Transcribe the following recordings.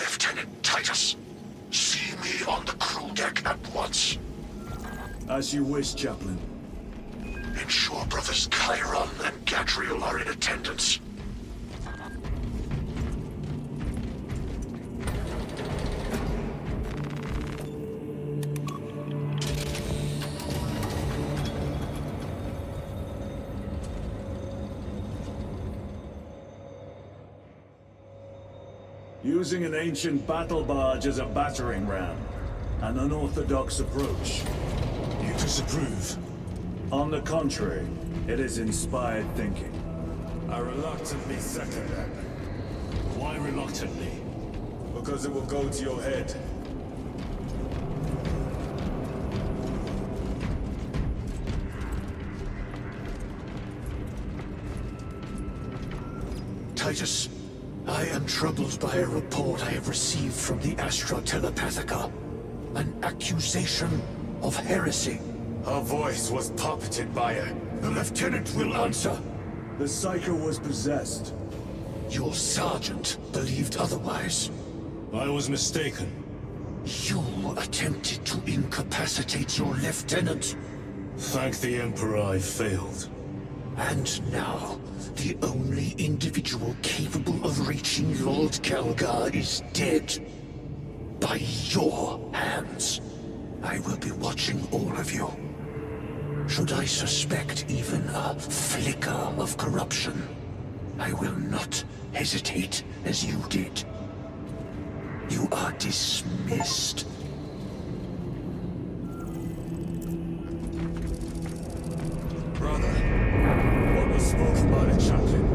Lieutenant Titus, see me on the crew deck at once. As you wish, Chaplain. Ensure brothers Chiron and Gadriel are in attendance. Using an ancient battle barge as a battering ram. An unorthodox approach. You disapprove? On the contrary, it is inspired thinking. I reluctantly second that. Why reluctantly? Because it will go to your head. Titus, I am troubled by a report I have received from the Astra Telepathica. An accusation of heresy. Her voice was puppeted by her. The lieutenant will answer. The Psycho was possessed. Your sergeant believed otherwise. I was mistaken. You attempted to incapacitate your lieutenant. Thank the Emperor I failed. And now, the only individual capable of reaching Lord Kelgar is dead. By your hands. I will be watching all of you. Should I suspect even a flicker of corruption, I will not hesitate as you did. You are dismissed. Brother, what was spoken by the chaplain?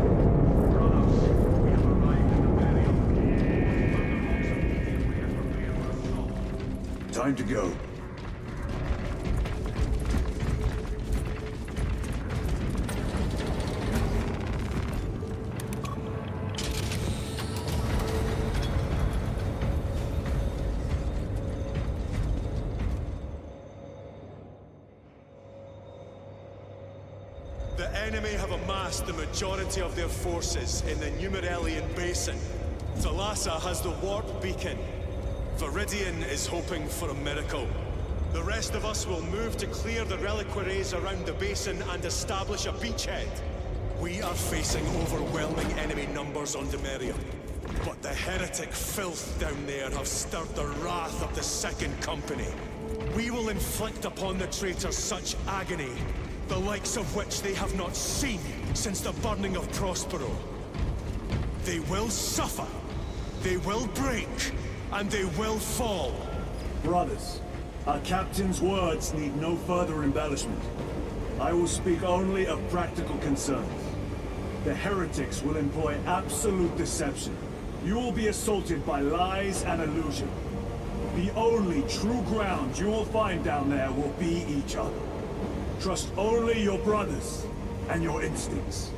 Time to go. The enemy have amassed the majority of their forces in the Numeralian Basin. Thalassa has the warp beacon. Viridian is hoping for a miracle. The rest of us will move to clear the reliquaries around the basin and establish a beachhead. We are facing overwhelming enemy numbers on Demerium. But the heretic filth down there have stirred the wrath of the Second Company. We will inflict upon the traitors such agony, the likes of which they have not seen since the burning of Prospero. They will suffer, they will break, and they will fall. Brothers, our captain's words need no further embellishment. I will speak only of practical concerns. The heretics will employ absolute deception. You will be assaulted by lies and illusion. The only true ground you will find down there will be each other. Trust only your brothers and your instincts.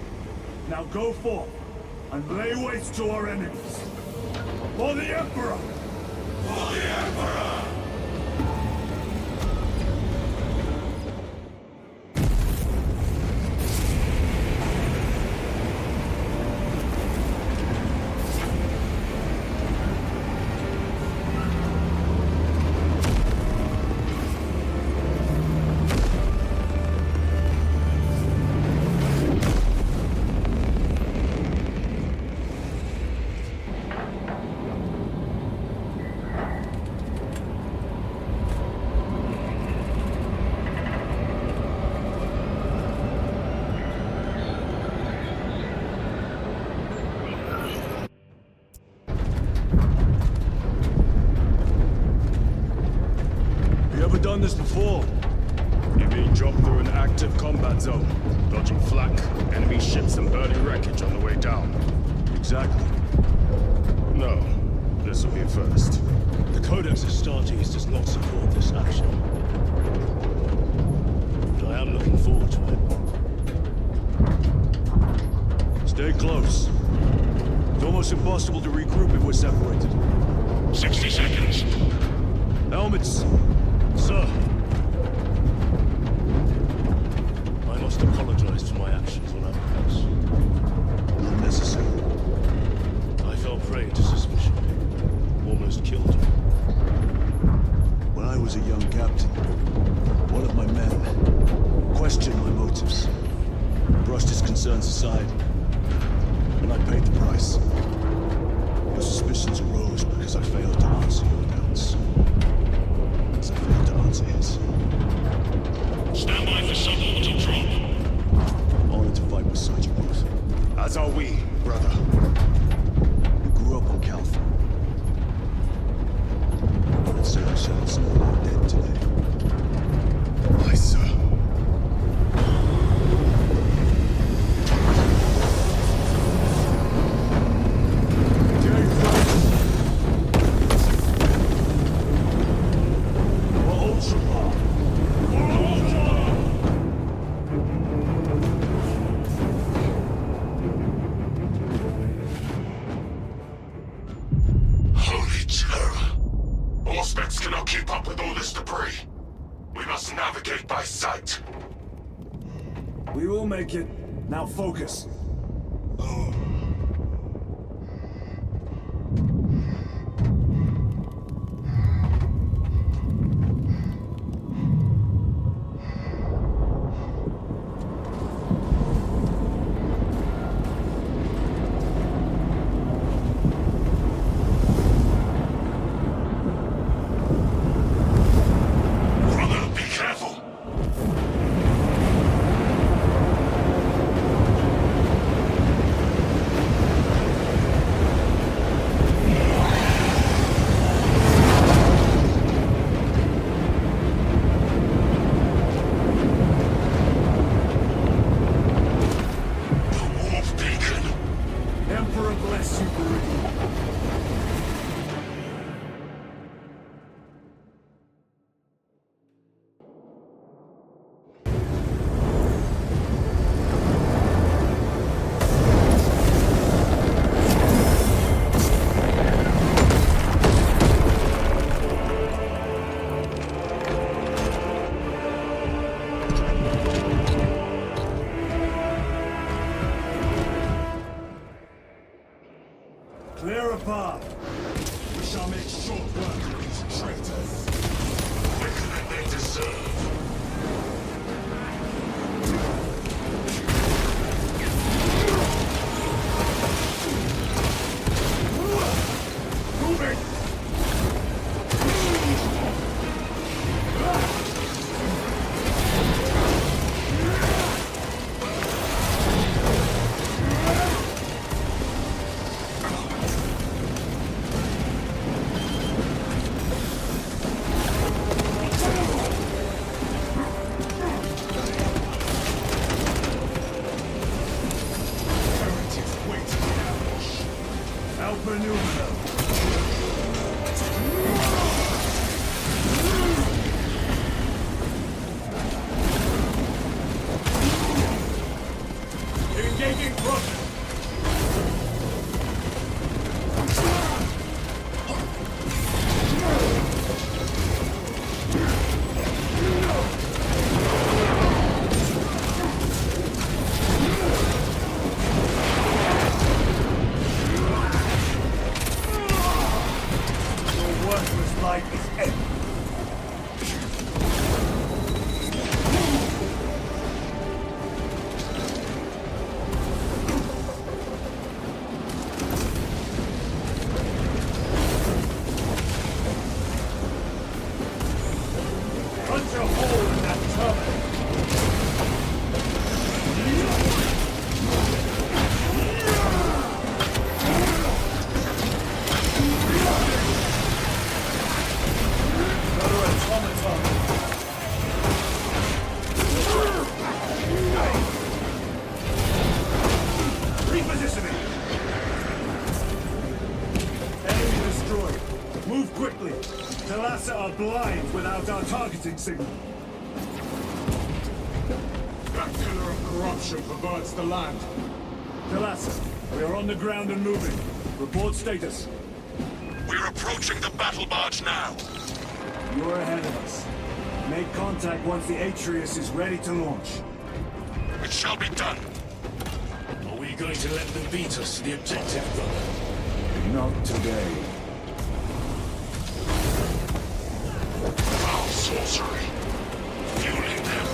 Now go forth and lay waste to our enemies. For the Emperor! For the Emperor! Done this before. You're being dropped through an active combat zone, dodging flak, enemy ships and burning wreckage on the way down. Exactly. No, this will be a first. The Codex Astartes does not support this action. But I am looking forward to it. Stay close. It's almost impossible to regroup if we're separated. 60 seconds. Helmets! Sir, I must apologize for my actions on Outposts. Unnecessary. I fell prey to suspicion. almost killed you. When I was a young captain, one of my men questioned my motives, brushed his concerns aside, and I paid the price. Your suspicions arose because I failed to answer your doubts. As I failed to answer his. Stand by for sub-orbital drop. Honored to fight beside you both. As are we, brother. You grew up on Calpha. I'd say I shattered some of our dead today. Aye, sir. Holy terror. Auspex cannot keep up with all this debris. We must navigate by sight. We will make it. Now focus. Brother, be careful. The warp beacon. Emperor bless you, Meridian. Clear a path. We shall make short work of these traitors. Quicker than they deserve. Moving! Heretics waiting in ambush. Outmaneuver them. Engaging front. Your worthless life is empty. Punch a hole in that terminal. Another automaton. Repositioning. Enemy destroyed. Move quickly. Talassa are blind without our targeting signal. That pillar of corruption perverts the land. Talassa, we are on the ground and moving. Report status. We're approaching the battle barge now. You're ahead of us. Make contact once the Atreus is ready to launch. It shall be done. Are we going to let them beat us to the objective, brother? Not today. sorcery. Fueling them.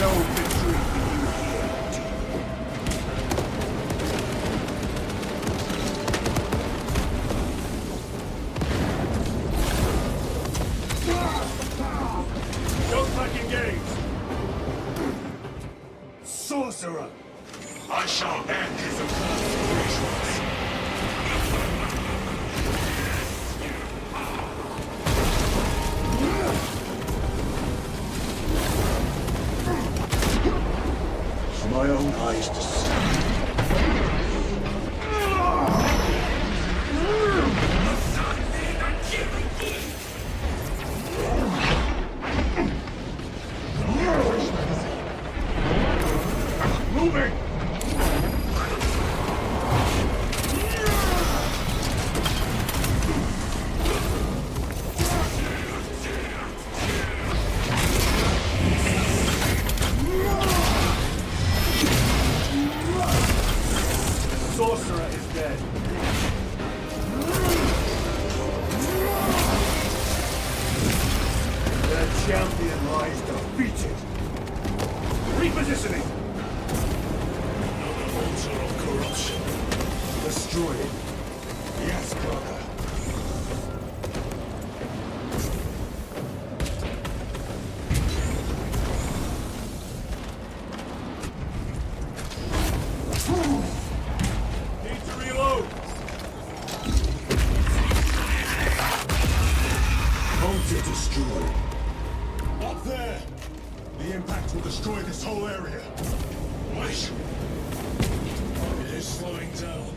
No victory for you here. Don't back engage! Sorcerer! I shall end his accursed rituals. For my own eyes to see. Moving! Sorcerer is dead. Their champion lies defeated. Repositioning! Another altar of corruption. Destroy it. Yes, brother. Need to reload! Altar destroyed. Up there! The impact will destroy this whole area. Wait! It is slowing down.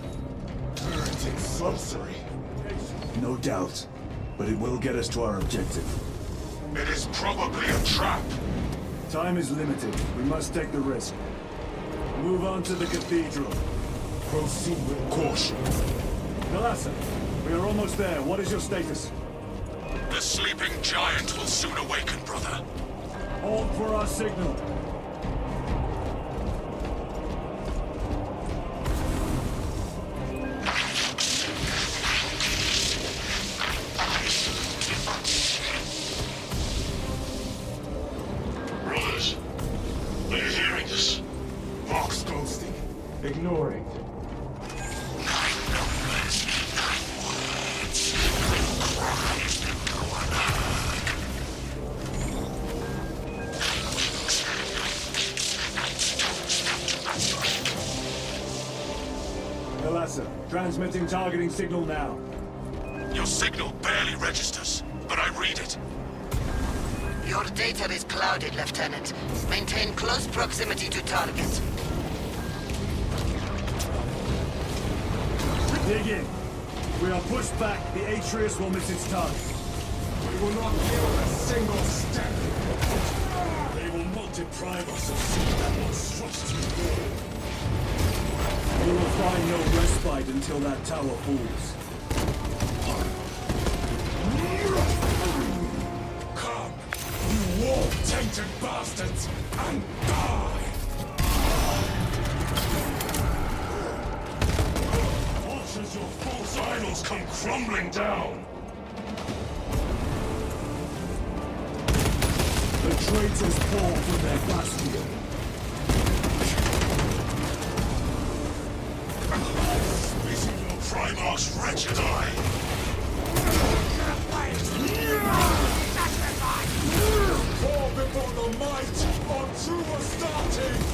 Heretic sorcery. No doubt, but it will get us to our objective. It is probably a trap. Time is limited. We must take the risk. Move on to the cathedral. Proceed with caution. Galassa, we are almost there. What is your status? The sleeping giant will soon awaken, brother. Hold for our signal. Brothers, are you hearing this? Box ghosting. Ignoring. Galassa, transmitting targeting signal now. Your signal barely registers, but I read it. Your data is clouded, Lieutenant. Maintain close proximity to target. Dig in. If we are pushed back, the Atreus will miss its target. We will not yield a single step. They will not deprive us of seeing that monstrosity fall. We will find no respite until that tower falls. Come, you war-tainted bastards, and die! Watch as your false idols come crumbling down! The traitors fall from their bastion. Squeezing your Primarch's wretched eye! Fall before the might of true Astartes!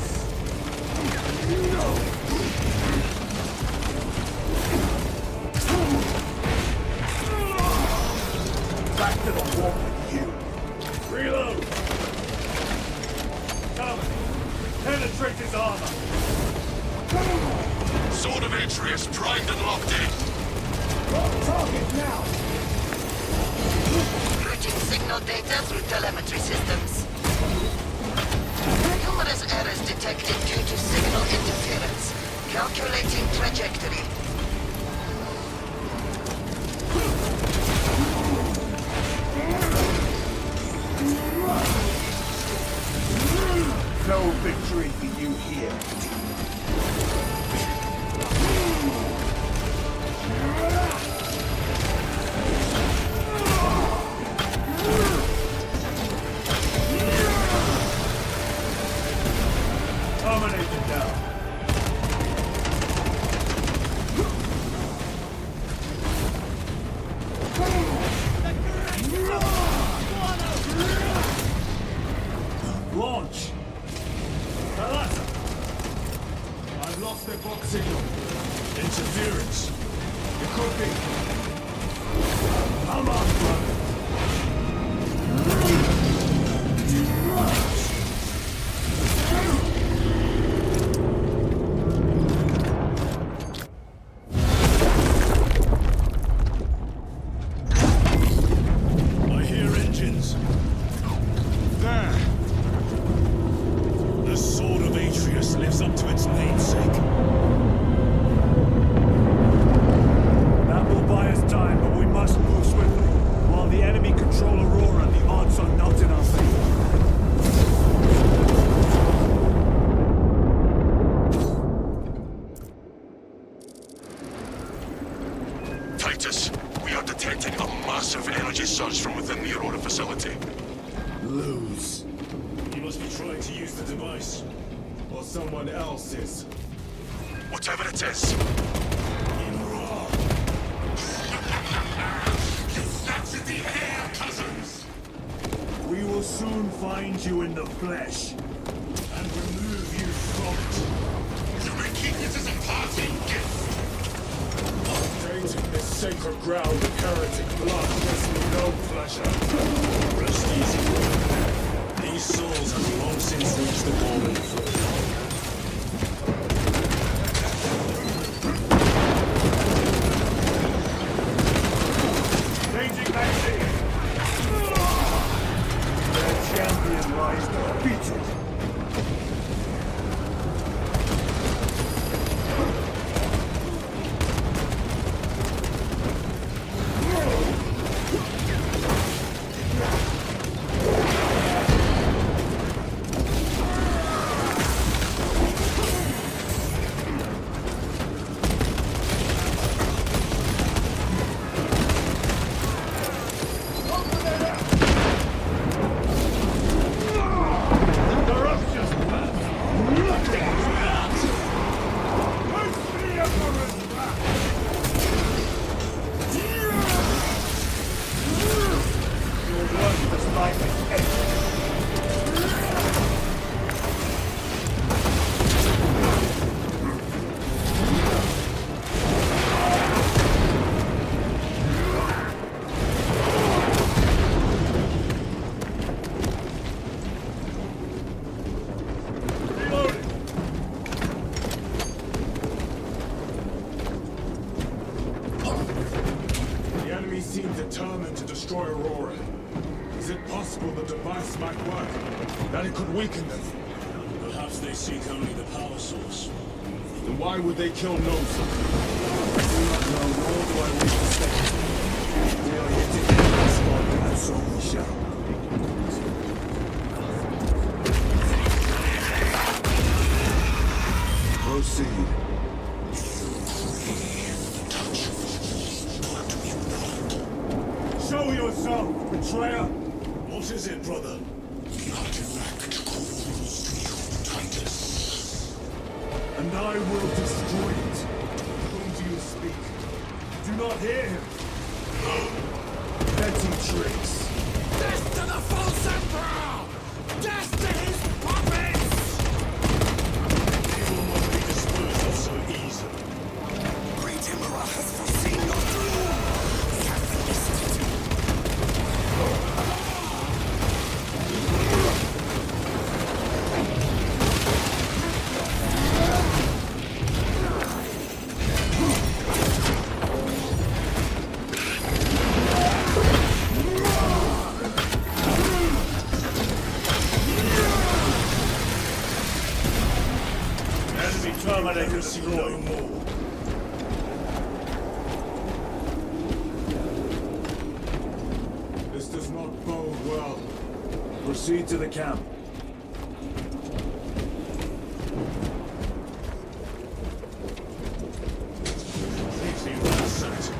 Back to the war with you. Reload! Come! Penetrate his armor! Sword of Atreus primed and locked in. Target now! Routing signal data through telemetry systems. Numerous errors detected due to signal interference. Calculating trajectory. cooking. Come on, brother. I hear engines. There. The sword of Atreus lives up to its namesake. That will buy us time, but we must move swiftly. While the enemy control Aurora, the odds are not in our favor. Titus, we are detecting a massive energy surge from within the Aurora facility. Lose. He must be trying to use the device. Or someone else is. Whatever it is. We will soon find you in the flesh. And remove you from it. You may keep it as a parting gift. Tainting this sacred ground with heretic blood gives me no pleasure. Rest easy. These souls have long since reached the Gorman floor. Changing magazine! Their champion lies defeated. Seem determined to destroy Aurora. Is it possible the device might work? That it could weaken them? Perhaps they seek only the power source. Then why would they kill Nosa? I do not know, nor do I wish to speculate. We are yet to get this one, and so we shall. Proceed. Show yourself, betrayer! What is it, brother? The artifact calls to you, Titus. And I will destroy it. Whom do you speak? Do not hear him. Petty tricks. Death to the false emperor! Death to his puppets! Evil must be disposed of so easily. Great Emperor has foreseen your doom! He has enlisted. Terminator no more. This does not bode well. Proceed to the camp. Completely ransacked.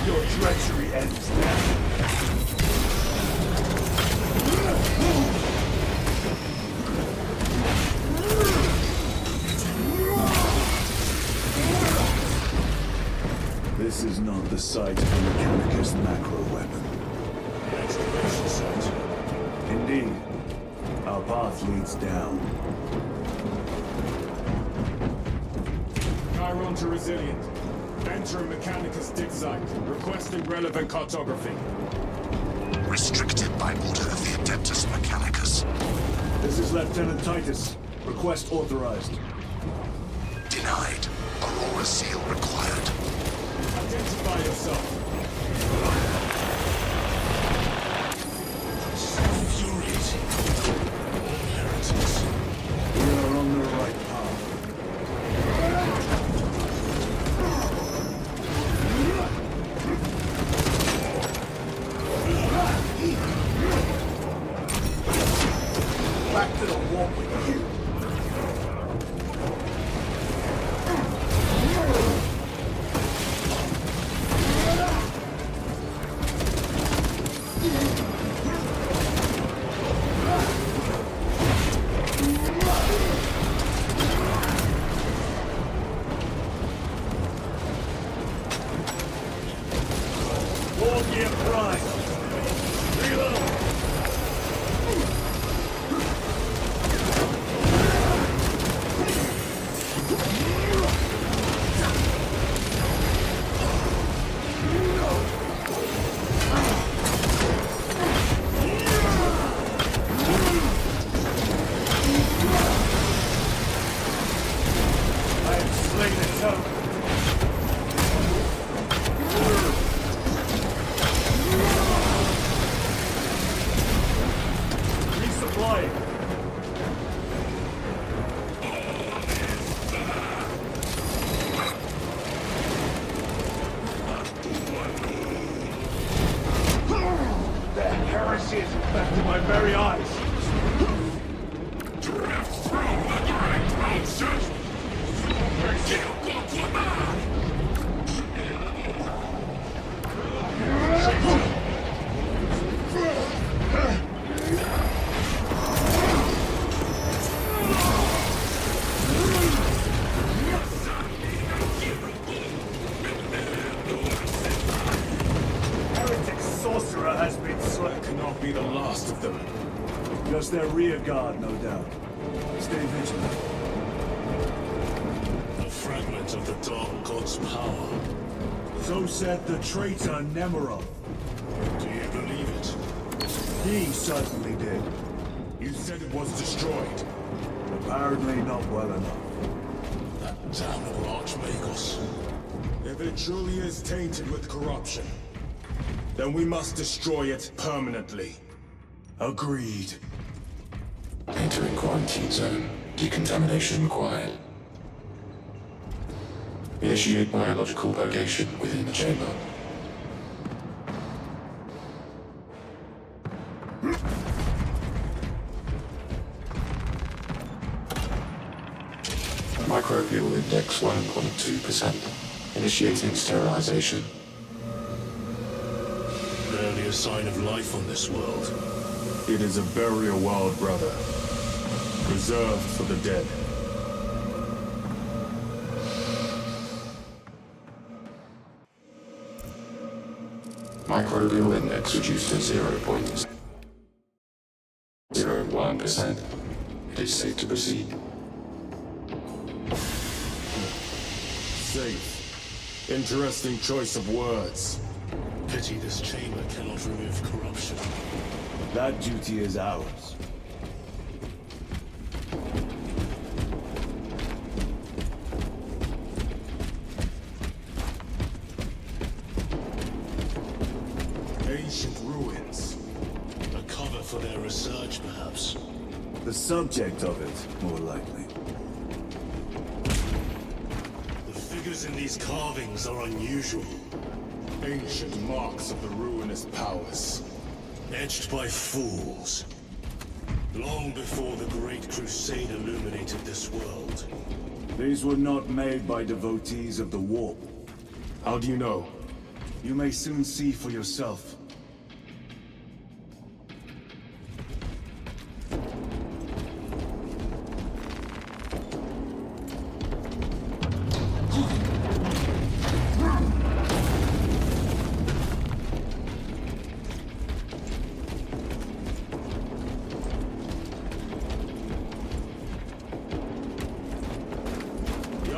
Your treachery the site of the Mechanicus macro weapon. The excavation site. Indeed. Our path leads down. Chiron to Resilient. Entering Mechanicus dig site. Requesting relevant cartography. Restricted by order of the Adeptus Mechanicus. This is Lieutenant Titus. Request authorized. Denied. Aurora seal required. Identify yourself. Infuriating. All heretics. We are on the right path. Back to the warp with you. War gear prime. Reload. I have slain its hope. Resupplying. The heresy is infecting my very eyes. Heretic sorcerer has been slain. Cannot be the last of them. Just their rear guard, no doubt. Stay vigilant. A fragment of the Dark God's power. So said the traitor Nemerov. Do you believe it? He certainly did. You said it was destroyed. Apparently not well enough. That damnable Archmagos. If it truly is tainted with corruption, then we must destroy it permanently. Agreed. Entering quarantine zone. Decontamination required. Initiate biological purgation within the chamber. Microbial index 1.2%. Initiating sterilization. Barely a sign of life on this world. It is a burial world, brother. Reserved for the dead. Microbial index reduced to 0.01%. It is safe to proceed. Safe. Interesting choice of words. Pity this chamber cannot remove corruption. That duty is ours. Ancient ruins. A cover for their research, perhaps. The subject of it, more likely. The figures in these carvings are unusual. Ancient marks of the ruinous powers. Etched by fools. Long before the Great Crusade illuminated this world. These were not made by devotees of the warp. How do you know? You may soon see for yourself.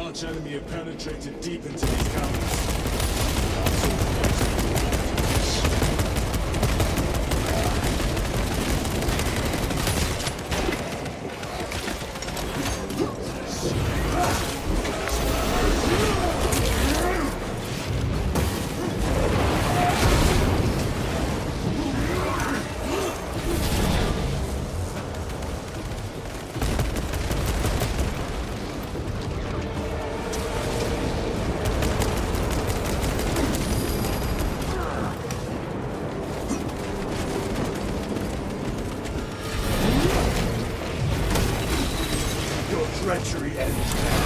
arch enemy have penetrated deep into these caverns. Treachery ends now.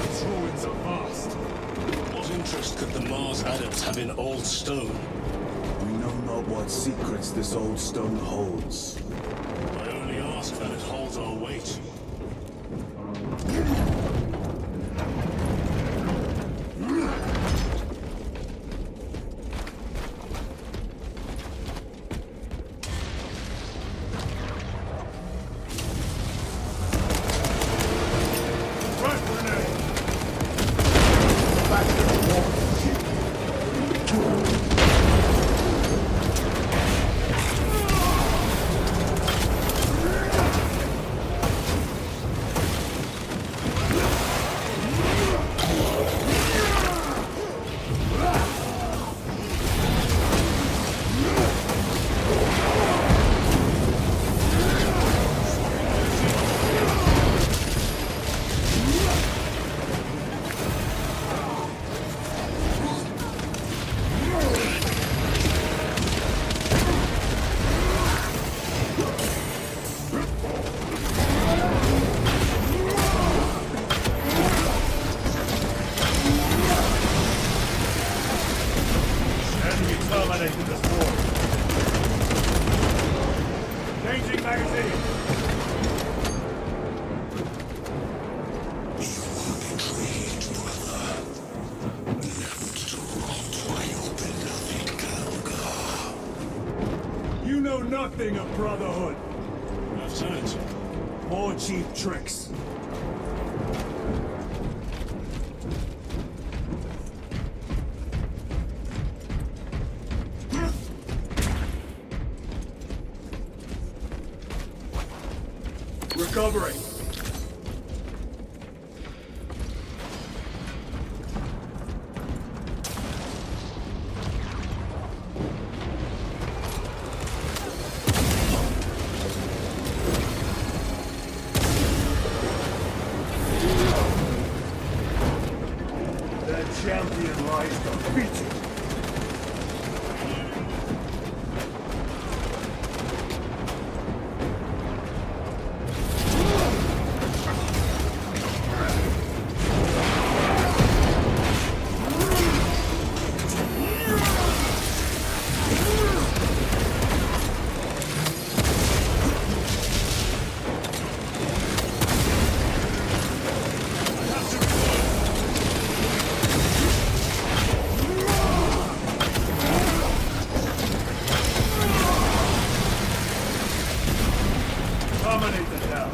Its ruins are vast. What interest could the Mars adepts have in old stone? We know not what secrets this old stone holds. I only ask that it holds our weight. Terminated this war. Changing magazine. Betrayed, brother. Left to rot by your beloved Galga. You know nothing of brotherhood. Lieutenant, More cheap tricks. Recovering. The champion lies defeated. Dominate the town.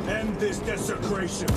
End this desecration.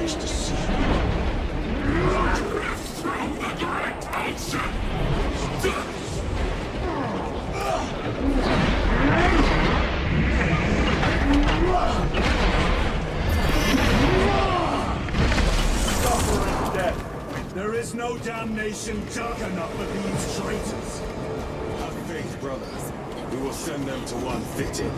wish to see. Suffer and death. There is no damnation dark enough for these traitors. Have faith, brother. We will send them to one fitting.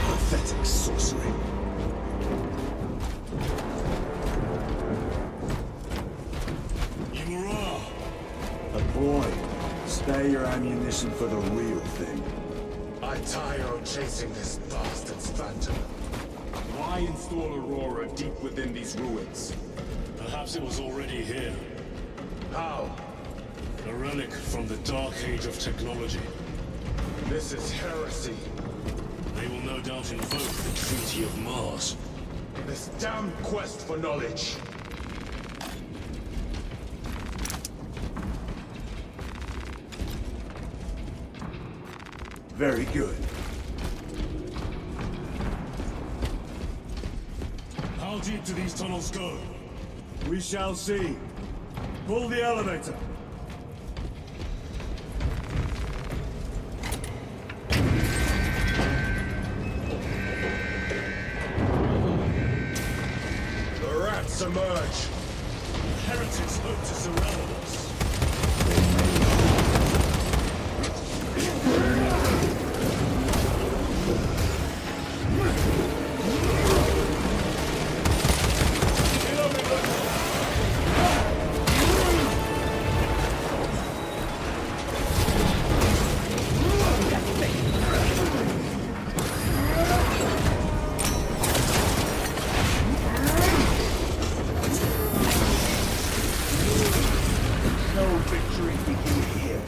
Pathetic sorcery. A boy. Spare your ammunition for the real thing. I tire of chasing this bastard's phantom. Why install Aurora deep within these ruins? Perhaps it was already here. How? A relic from the dark age of technology. This is heresy. They will no doubt invoke the Treaty of Mars. This damn quest for knowledge. Very good. How deep do these tunnels go? We shall see. Pull the elevator. The rats emerge. Heretics hope to surround us. No victory begin here.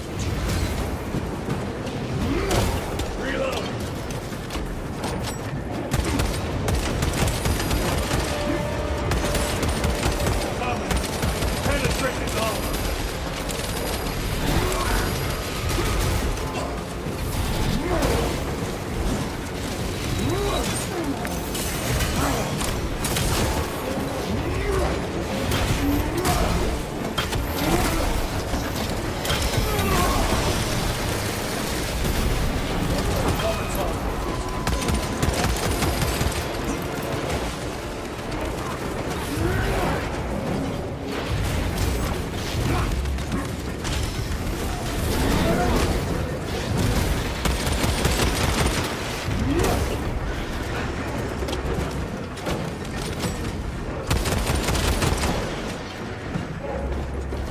Reload! Coming! Penetrate his armor!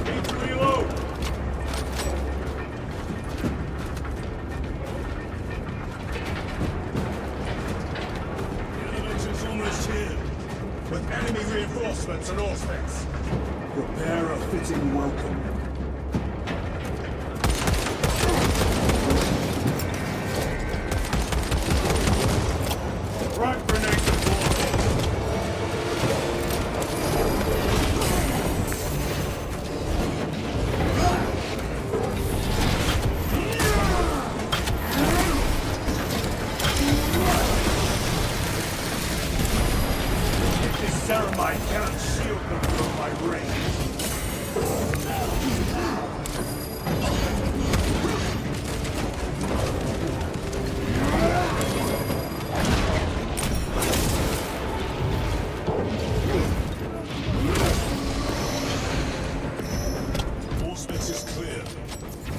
Need to reload! The elevator's almost here. With enemy reinforcements and Auspex. Prepare a fitting welcome. Frag grenade deployed. This ceramide cannot shield them from my range. Auspex is clear.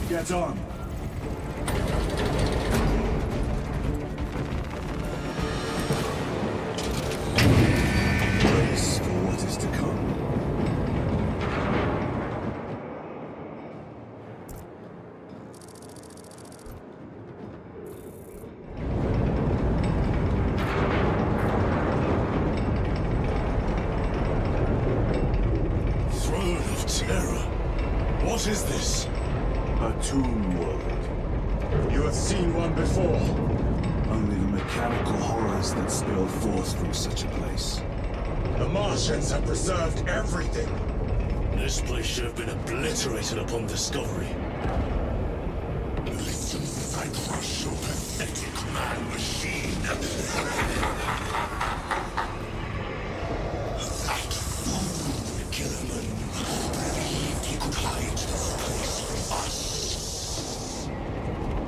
Get on. Brace for what is to come. Throne of Terror. What is this? A tomb world. You have seen one before. Only the mechanical horrors that spill forth from such a place. The Martians have preserved everything. This place should have been obliterated upon discovery. pathetic man-machine. That fool Gilliman believed he could hide this place from us.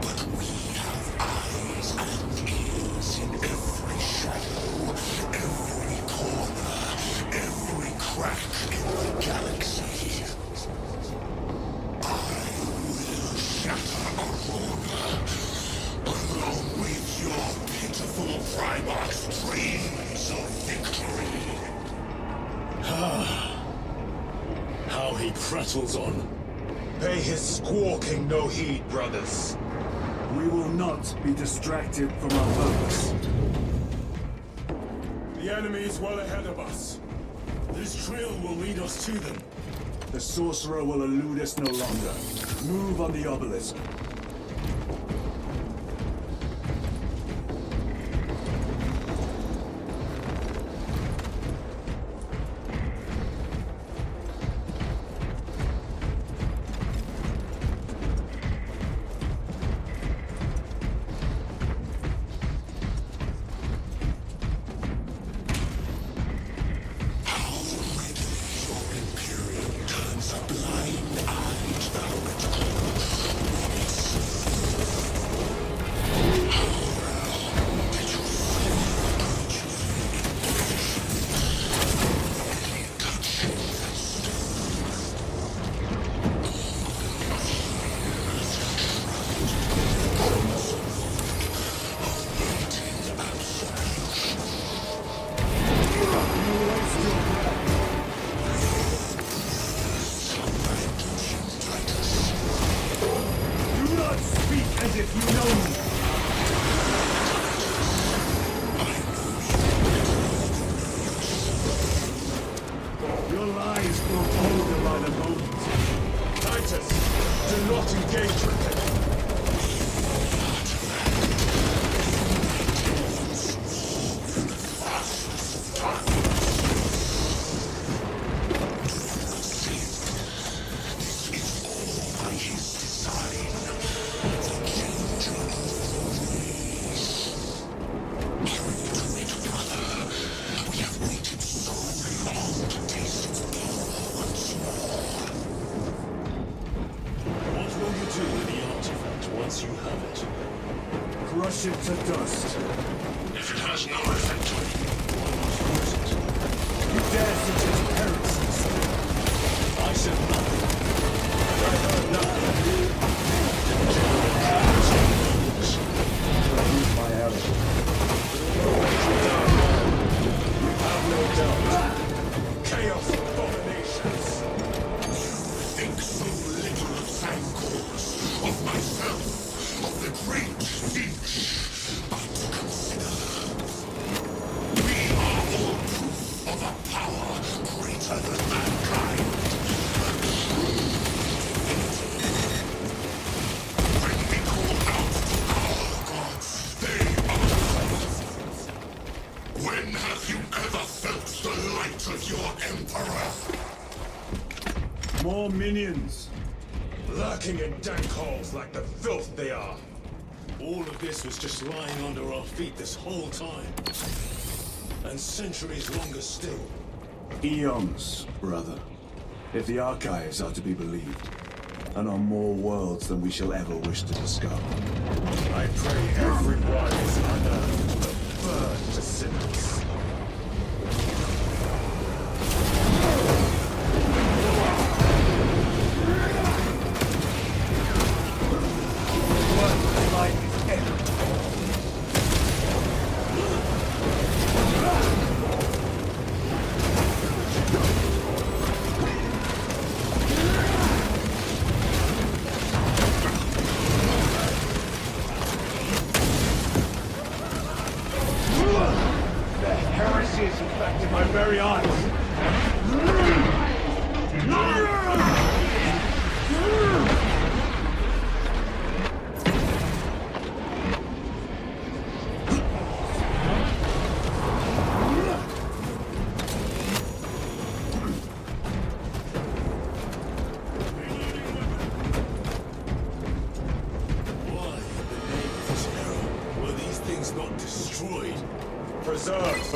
But we have eyes and ears in every shadow, every corner, every crack in the galaxy. Shatter Aurora, along with your pitiful Primarch's dreams of victory. How he prattles on. Pay his squawking no heed, brothers. We will not be distracted from our purpose. The enemy is well ahead of us. This trail will lead us to them. The sorcerer will elude us no longer. Move on the obelisk. Crush it to dust. If it has no effect on you, You dare suggest heresies? I said nothing. And I heard nothing. Use my arrow. you have no doubt. Chaos abominations. You think so little of Sancors, of myself, of the great Finch. But consider, we are all proof of a power greater than mankind. When we call out to our gods, they are silent. When have you ever felt the light of your Emperor? More minions. Lurking in dank holes like the filth they are. All of this was just lying under our feet this whole time. And centuries longer still. Eons, brother. If the archives are to be believed. And on more worlds than we shall ever wish to discover. I pray every wise unearthed will burn to cinders.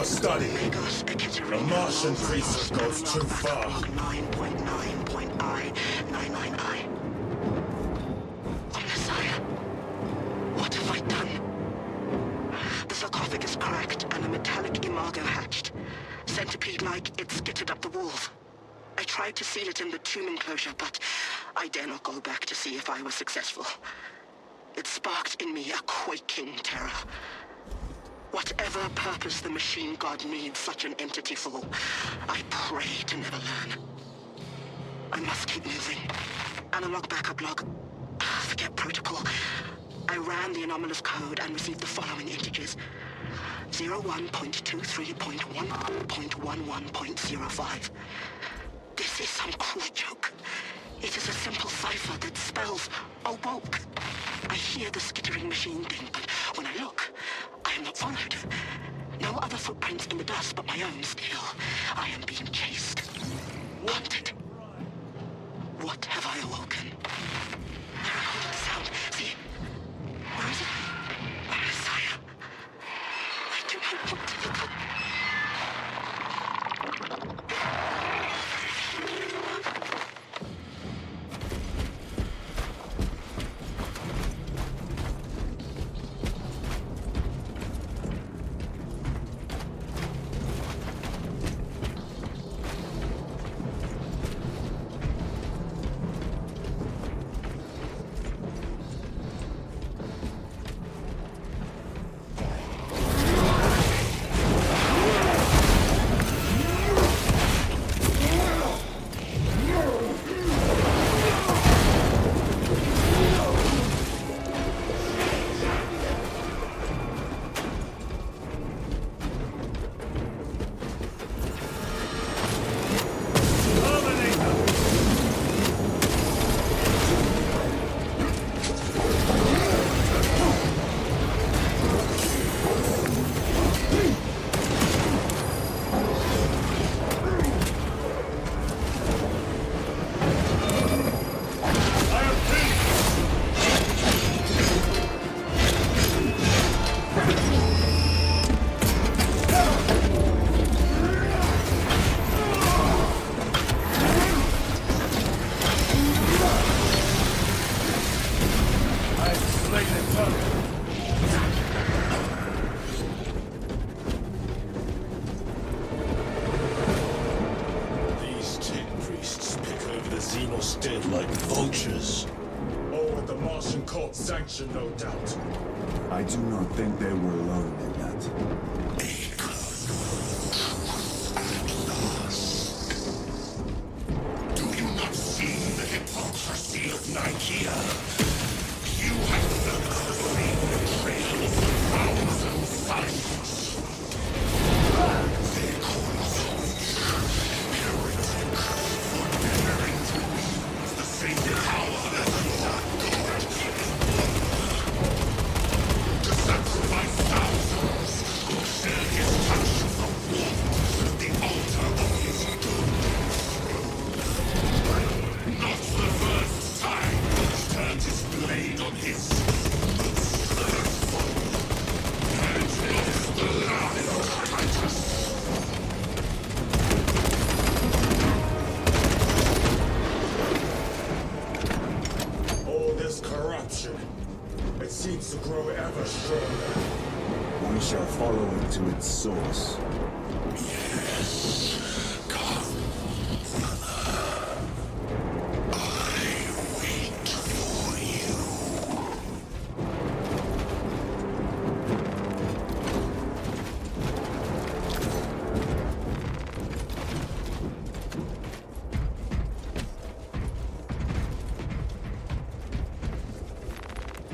study. The Martian priesthood goes too far. 9.9.I99I. Messiah, what have I done? The sarcophagus cracked and a metallic imago hatched. Centipede-like, it skittered up the walls. I tried to seal it in the tomb enclosure, but I dare not go back to see if I was successful. It sparked in me a quaking terror. Whatever purpose the machine god needs such an entity for, I pray to never learn. I must keep moving. Analog backup log. Forget protocol. I ran the anomalous code and received the following integers. 01.23.1.11.05. This is some cruel joke. It is a simple cipher that spells awoke. I hear the skittering machine ding, but when I look, I am not followed. No other footprints in the dust but my own still. I am being chased. Hunted. What have I awoken? I recorded the sound. See? Where is it? Messiah. I do not want to look. Sanction, no doubt. I do not think they were alone in that. Do you not see the hypocrisy of Nicaea? You have lurked the same betrayal for 1,000 cycles. They call us heretic for daring to use the same power as a god. Sacrifice thousands who share his touch from the altar of his goodness. Not the first time he's turned his blade on his foe and lost the life of Titus. All this corruption, it seems to grow ever stronger. We shall follow it to its source. Yes, come, Mother. I wait for you.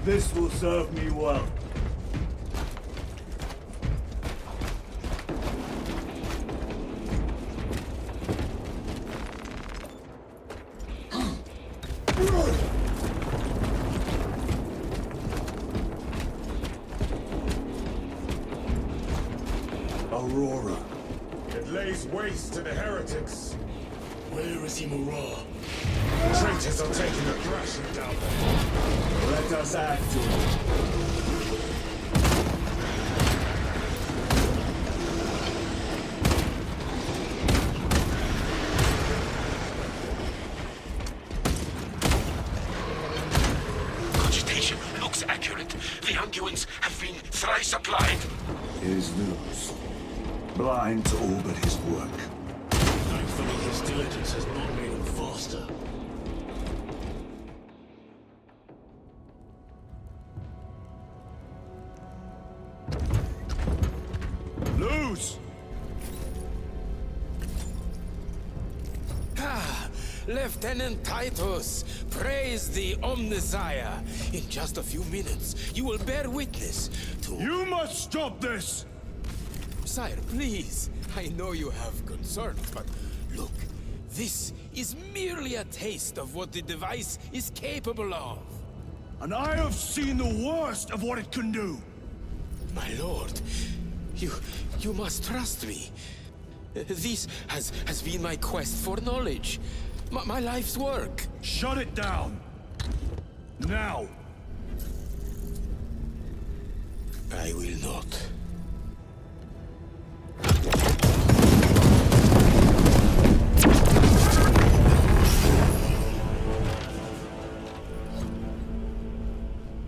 This will serve me well. Aurora. It lays waste to the heretics. Where is Imura? Traitors are taking a thrashing down there. Let us add to it. conduits have been thrice applied. Is Luz blind to all but his work? Thankfully, his diligence has not made him faster. Luz! Lieutenant Titus, praise the Omnissiah. In just a few minutes, you will bear witness to... You must stop this! Sire, please. I know you have concerns, but look, this is merely a taste of what the device is capable of. And I have seen the worst of what it can do! My lord, you must trust me. This has been my quest for knowledge. My life's work. Shut it down! Now! I will not.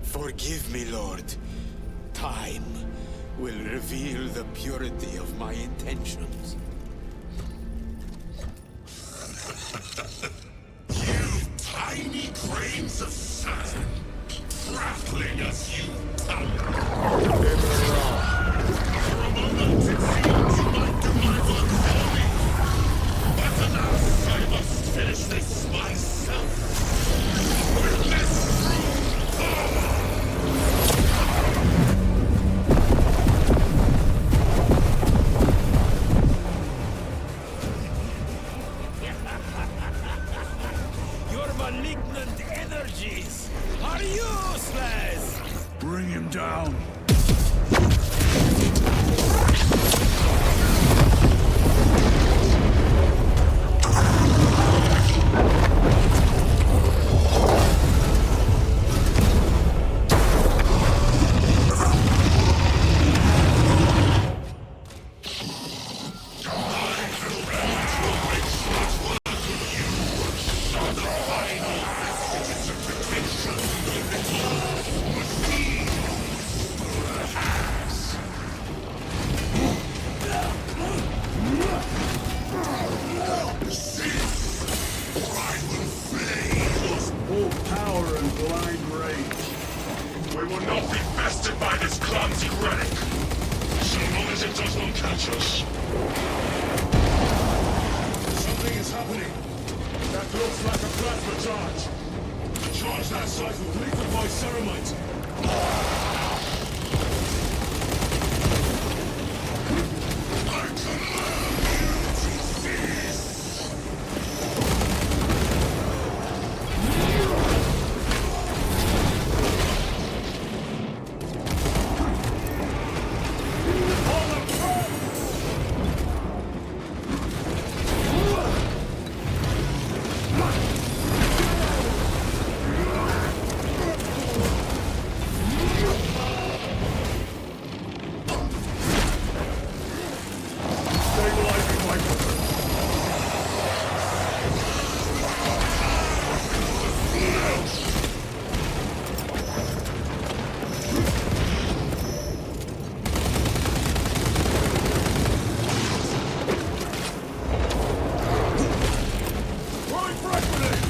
Forgive me, Lord. Time will reveal the purity of my intentions. You tiny grains of sand, prattling as you thunder. For a moment it seemed you might do my work for me. But alas, I must finish this myself. With less power. Your malignant energies are useless! Bring him down! Full power and blind rage. We will not be bested by this clumsy relic. So long as it does not catch us. Something is happening. That looks like a plasma charge. A charge that size will liquefy ceramite. Stabilizing microphone. Throwing frag grenade!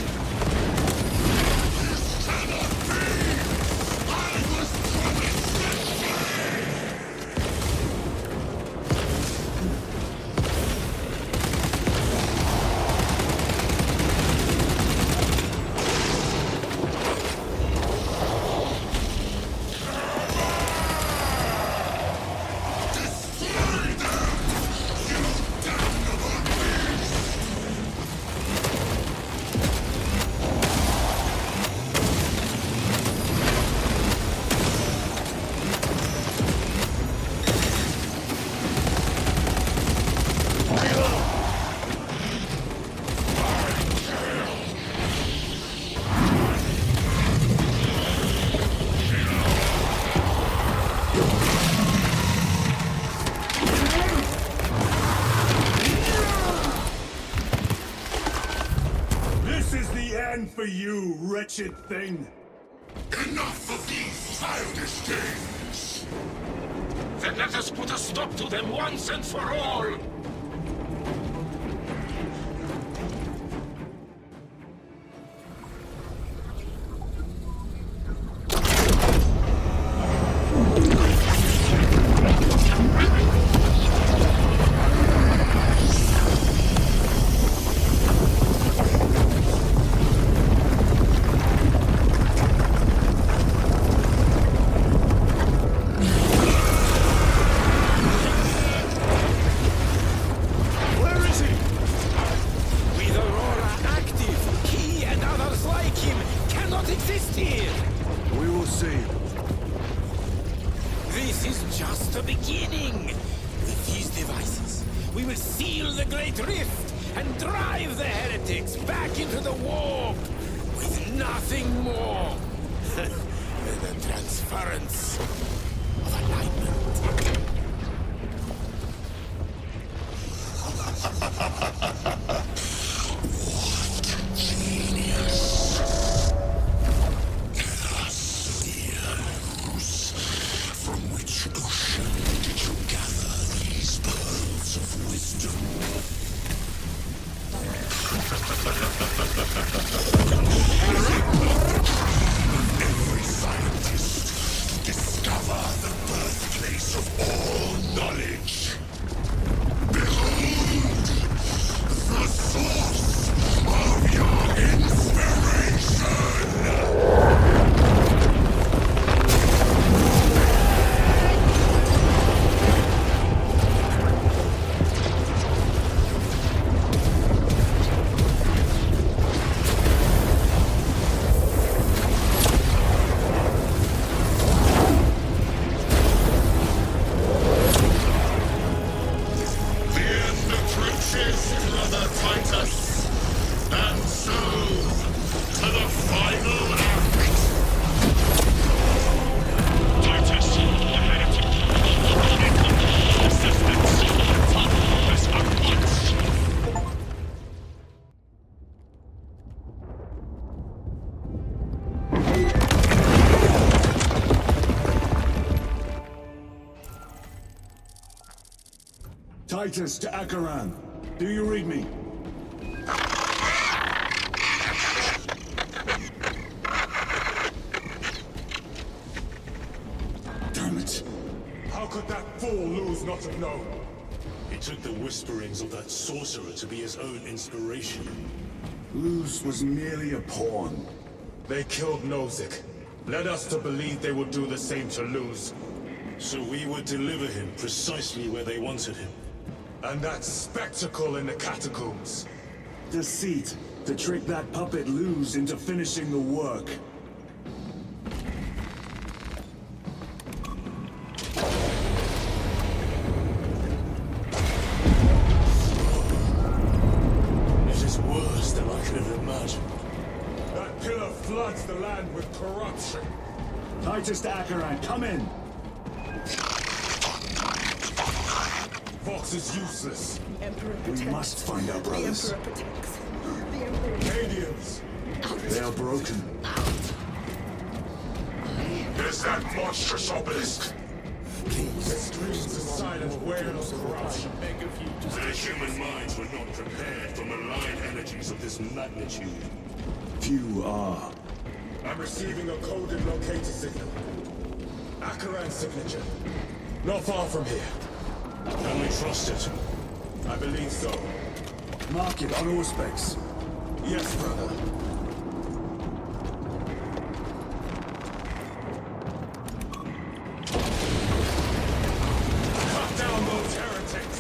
This is the end for you, wretched thing! Enough of these childish games. Then let us put a stop to them once and for all! Titus to Akaran. Do you read me? Damn it. How could that fool lose not have known? He took the whisperings of that sorcerer to be his own inspiration. Luz was merely a pawn. They killed Nozick. Led us to believe they would do the same to Luz. So we would deliver him precisely where they wanted him. And that spectacle in the catacombs. Deceit, to trick that puppet Luz into finishing the work. It is worse than I could have imagined. That pillar floods the land with corruption. Titus to Akaran, come in! Vox is useless. We must find our brothers. The Emperor protects. The Emperor... Canadians! They are broken. There's that monstrous obelisk! It screams a silent wail of corruption. Their human minds were not prepared for malign energies of this magnitude. Few are. I'm receiving a coded locator signal. Akaran's signature. Not far from here. Can we trust it? I believe so. Mark it on all specs. Yes, brother. Cut down those heretics!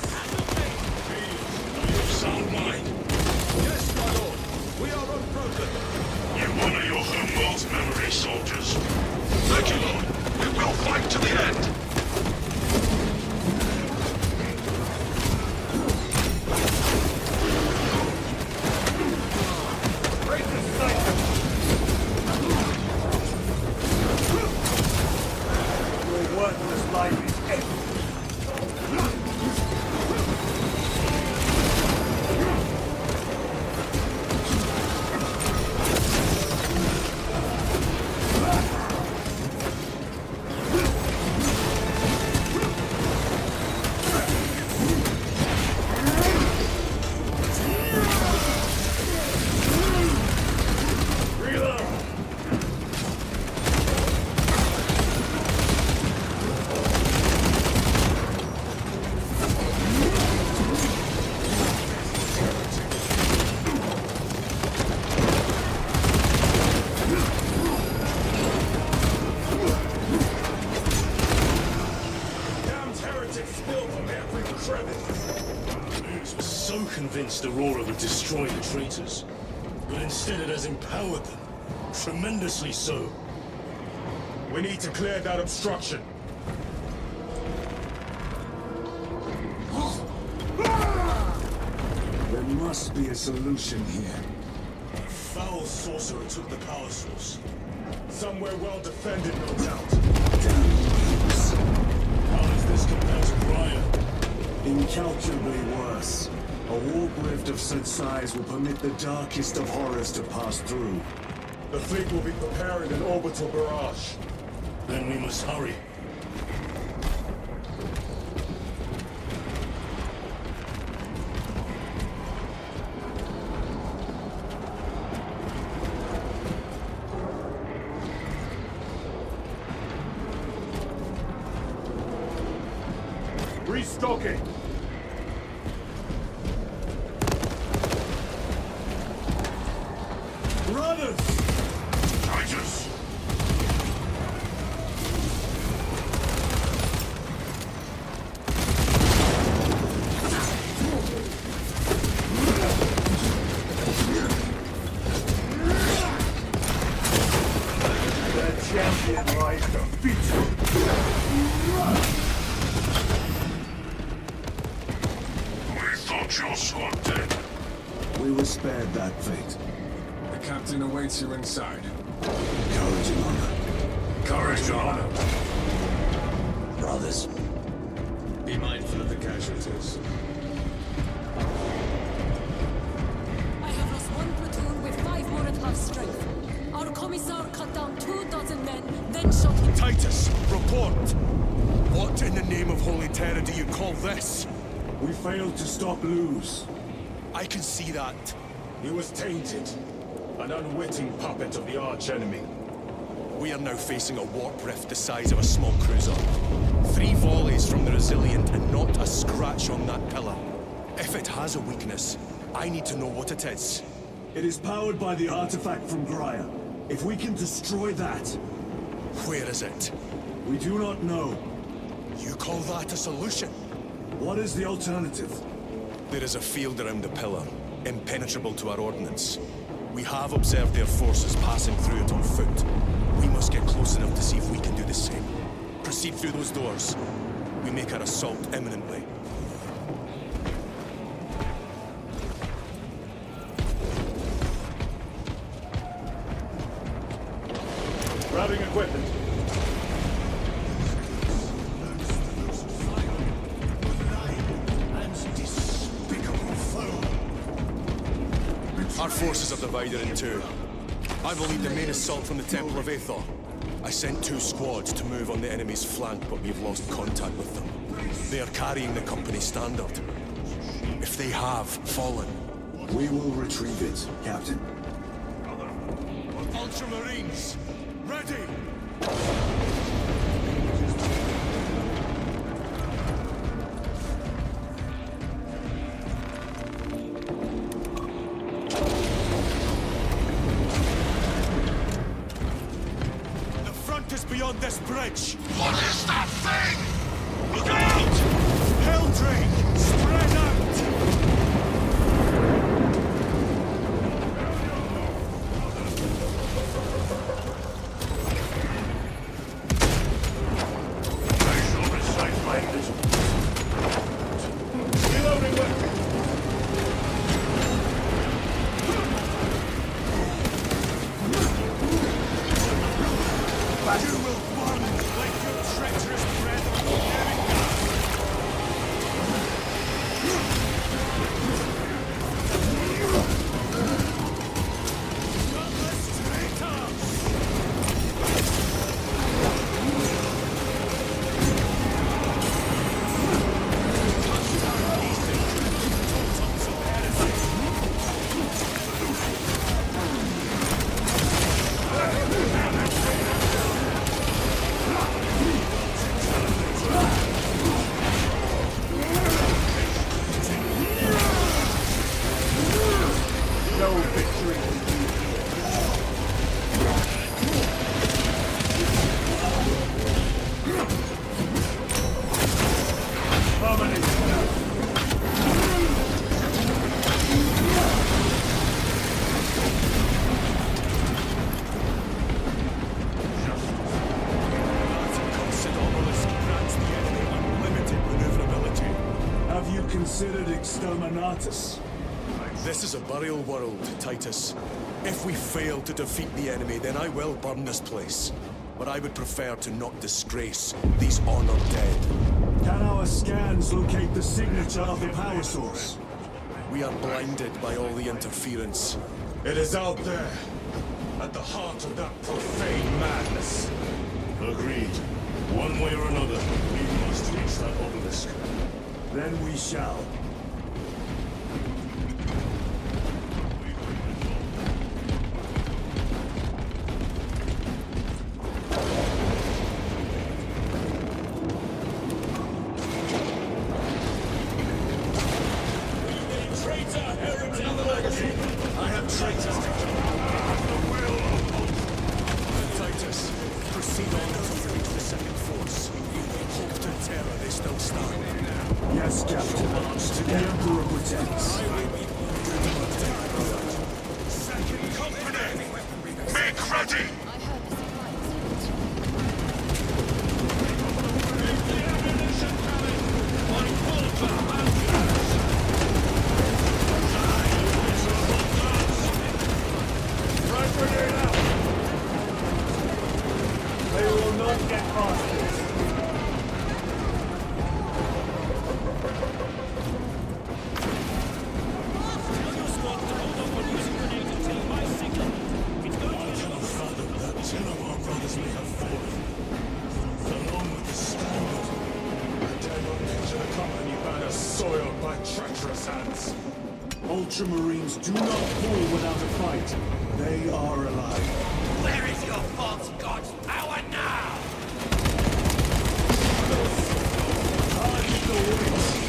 Are you of sound mind? Yes, my lord. We are unbroken. You honor your homeworld's memory, soldiers. Thank you, Lord. We will fight to the end! Your worthless life is empty. against Aurora would destroy the traitors. But instead it has empowered them. Tremendously so. We need to clear that obstruction. There must be a solution here. A foul sorcerer took the power source. Somewhere well defended, no doubt. How does this compare to Briar? Incalculably worse. A warp rift of such size will permit the darkest of horrors to pass through. The fleet will be preparing an orbital barrage. Then we must hurry. Restocking! Brothers! Traitors! The champion lies defeated! We thought your squad dead. We were spared that fate. The captain awaits you inside. Courage and honor. Courage and honor. Brothers. Be mindful of the casualties. I have lost one platoon with 5 more at half strength. Our commissar cut down 24 men, then shot him. Titus, report! What in the name of Holy Terror do you call this? We failed to stop Luz. I can see that. He was tainted. An unwitting puppet of the arch-enemy. We are now facing a warp rift the size of a small cruiser. 3 volleys from the Resilient and not a scratch on that pillar. If it has a weakness, I need to know what it is. It is powered by the artifact from Graia. If we can destroy that, Where is it? we do not know. You call that a solution? What is the alternative? There is a field around the pillar, impenetrable to our ordnance. We have observed their forces passing through it on foot. We must get close enough to see if we can do the same. Proceed through those doors. We make our assault imminently. Grabbing equipment. Our forces are divided in 2. I will lead the main assault from the Temple of Aethor. I sent 2 squads to move on the enemy's flank, but we've lost contact with them. They are carrying the company standard. If they have fallen... We will retrieve it, Captain. Ultramarines, ready! The front is beyond this bridge! What is that thing? Look out! Helldrake! Spread out! I shall recite my little. Reloading weapon. You will burn like your treacherous brethren. considered exterminatus. This is a burial world, Titus. If we fail to defeat the enemy, then I will burn this place. But I would prefer to not disgrace these honored dead. Can our scans locate the signature of the power source? We are blinded by all the interference. It is out there, at the heart of that profane madness. Agreed. One way or another, we must reach that obelisk. Then we shall. Titus, proceed on until you reach the second force. Hope to terror they still stand. Yes, Captain. The Emperor protects. Second company! Make ready! I heard the supply is They will not get past this. That 10 of our brothers may have fallen. Along with the standard. I dare not picture the company banner soiled by treacherous hands. Ultramarines do not fall without a fight. They are alive. Where is your false god's power now? Hide the witch.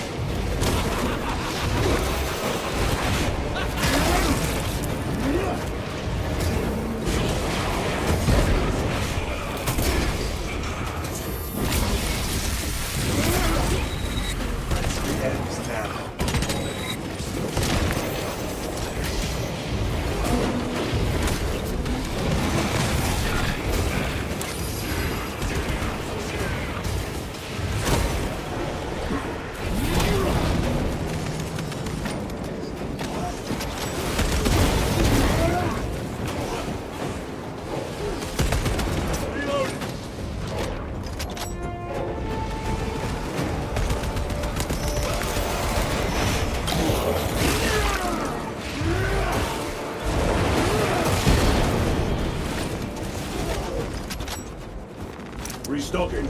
Restocking.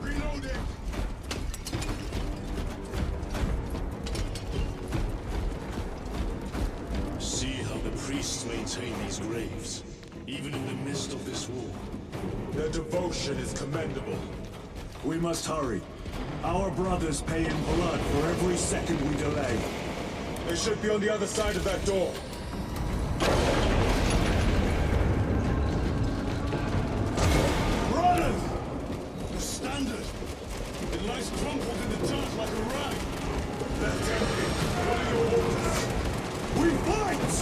Reloading! See how the priests maintain these graves, even in the midst of this war. Their devotion is commendable. We must hurry. Our brothers pay in blood for every second we delay. They should be on the other side of that door. Brothers! The standard! It lies crumpled in the dirt like a rag. Lieutenant, what are your orders? We fight!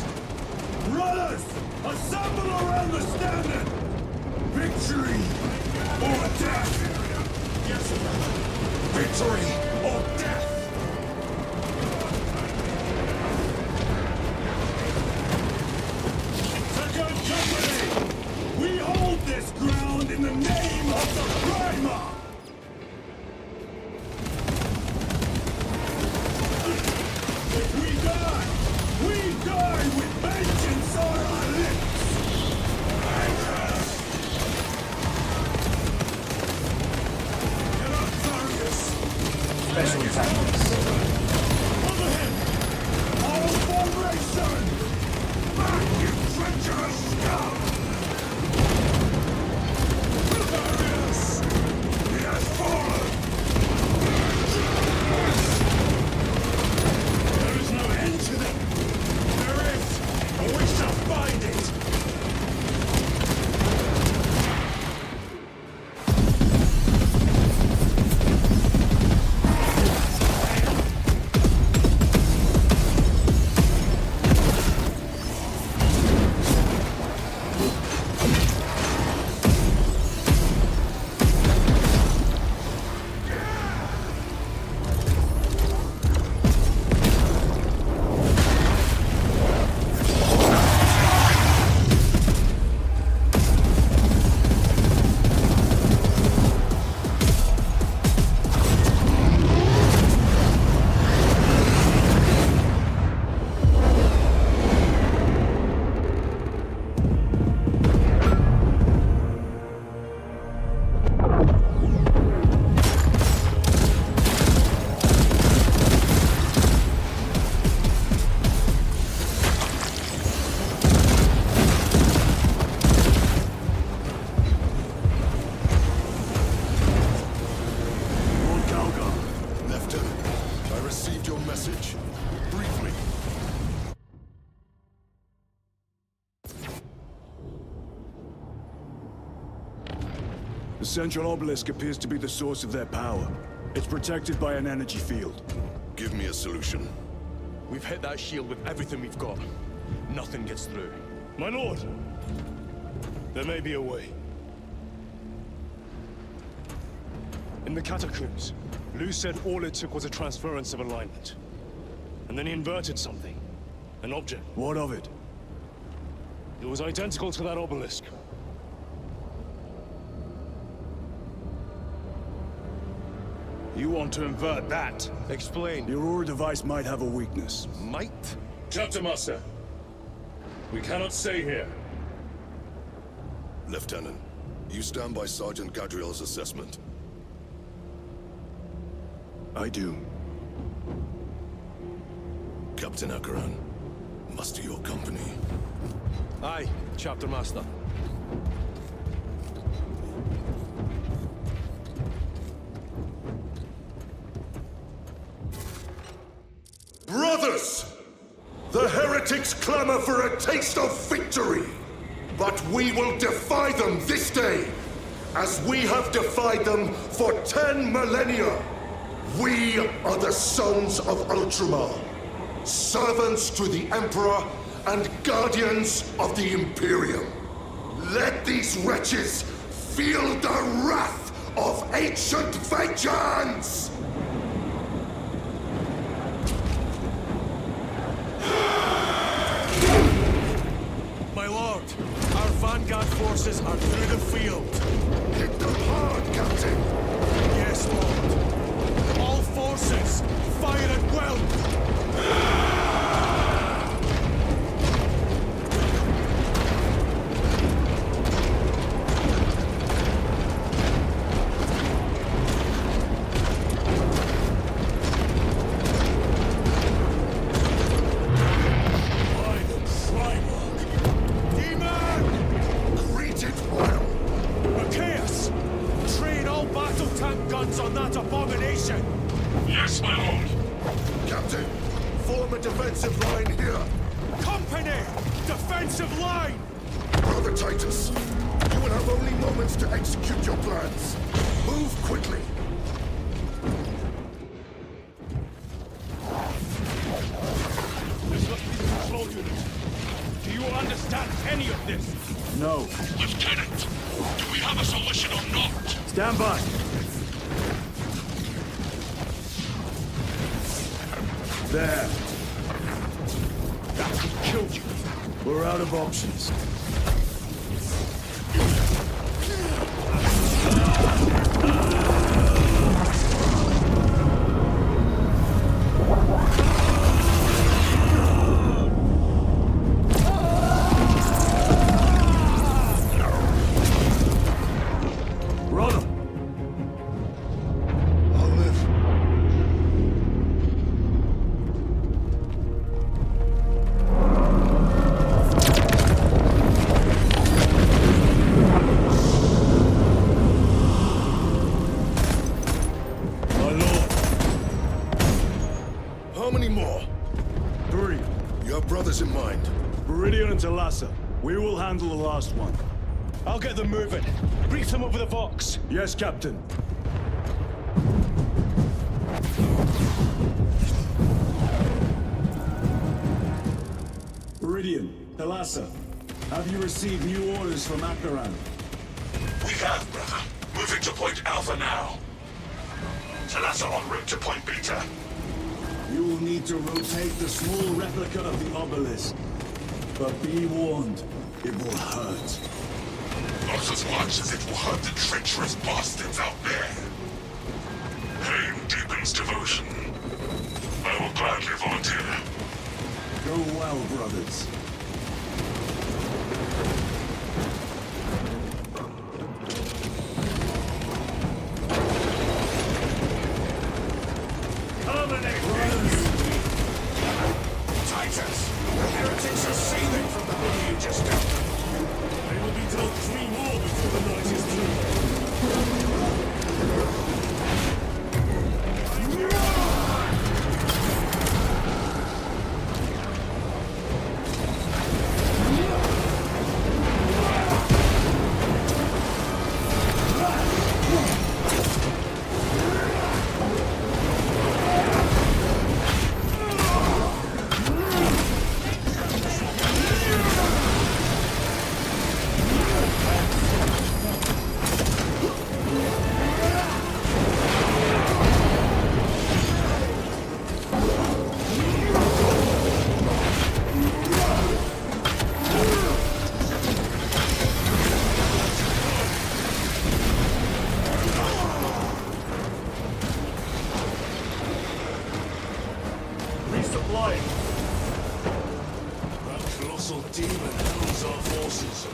Brothers, assemble around the standard! Victory or death! Yes, sir. Victory or death! Second company! We hold this ground in the name of the Primer! If we die with vengeance on our lips! Special tactics. Over him! All formation! Back, you treacherous scum! Darius! He has fallen! There is no end to them! There is, and we shall find it! received your message. Briefly. The central obelisk appears to be the source of their power. It's protected by an energy field. Give me a solution. We've hit that shield with everything we've got. Nothing gets through. My lord! There may be a way. In the catacombs, Lu said all it took was a transference of alignment. And then he inverted something. An object. What of it? It was identical to that obelisk. You want to invert that? Explain. Your Aurora device might have a weakness. Might? Chapter Master. We cannot stay here. Lieutenant, you stand by Sergeant Gadriel's assessment. I do. Captain Akaran, muster your company. Aye, Chapter Master. Brothers! The heretics clamor for a taste of victory! But we will defy them this day, as we have defied them for 10 millennia! We are the sons of Ultramar, servants to the Emperor and guardians of the Imperium. Let these wretches feel the wrath of ancient vengeance! My lord, our vanguard forces are through the field. Hit them hard, Captain! Yes, lord. All forces, fire at will! On that abomination! Yes, my lord! Captain, form a defensive line here! Company! Defensive line! Brother Titus, you will have only moments to execute your plans. Move quickly! This must be the control unit. Do you understand any of this? No. Lieutenant, do we have a solution or not? Stand by! There. That could kill you. We're out of options. Run him! I'll live. How many more? 3. You have brothers in mind. Viridian and Talassa. We will handle the last one. I'll get them moving. Brief them over the Vox. Yes, Captain. Viridian, Talassa, have you received new orders from Akaran? We have, brother. Moving to Point Alpha now. Talassa en route to Point Beta. You will need to rotate the small replica of the obelisk. But be warned, it will hurt. Not as much as it will hurt the treacherous bastards out there. Pain deepens devotion. I will gladly volunteer. Go well, brothers. Titus, the heretics are seething from the blow you just dealt. They will be dealt 3 more before the night is through. flying. That colossal demon hounds our forces.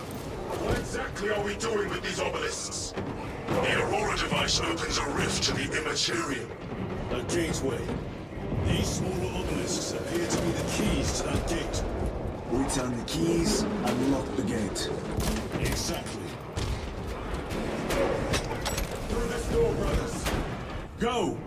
What exactly are we doing with these obelisks? The Aurora device opens a rift to the immaterial. A gateway. These smaller obelisks appear to be the keys to that gate. We turn the keys and lock the gate. Exactly. Through this door, brothers. Go!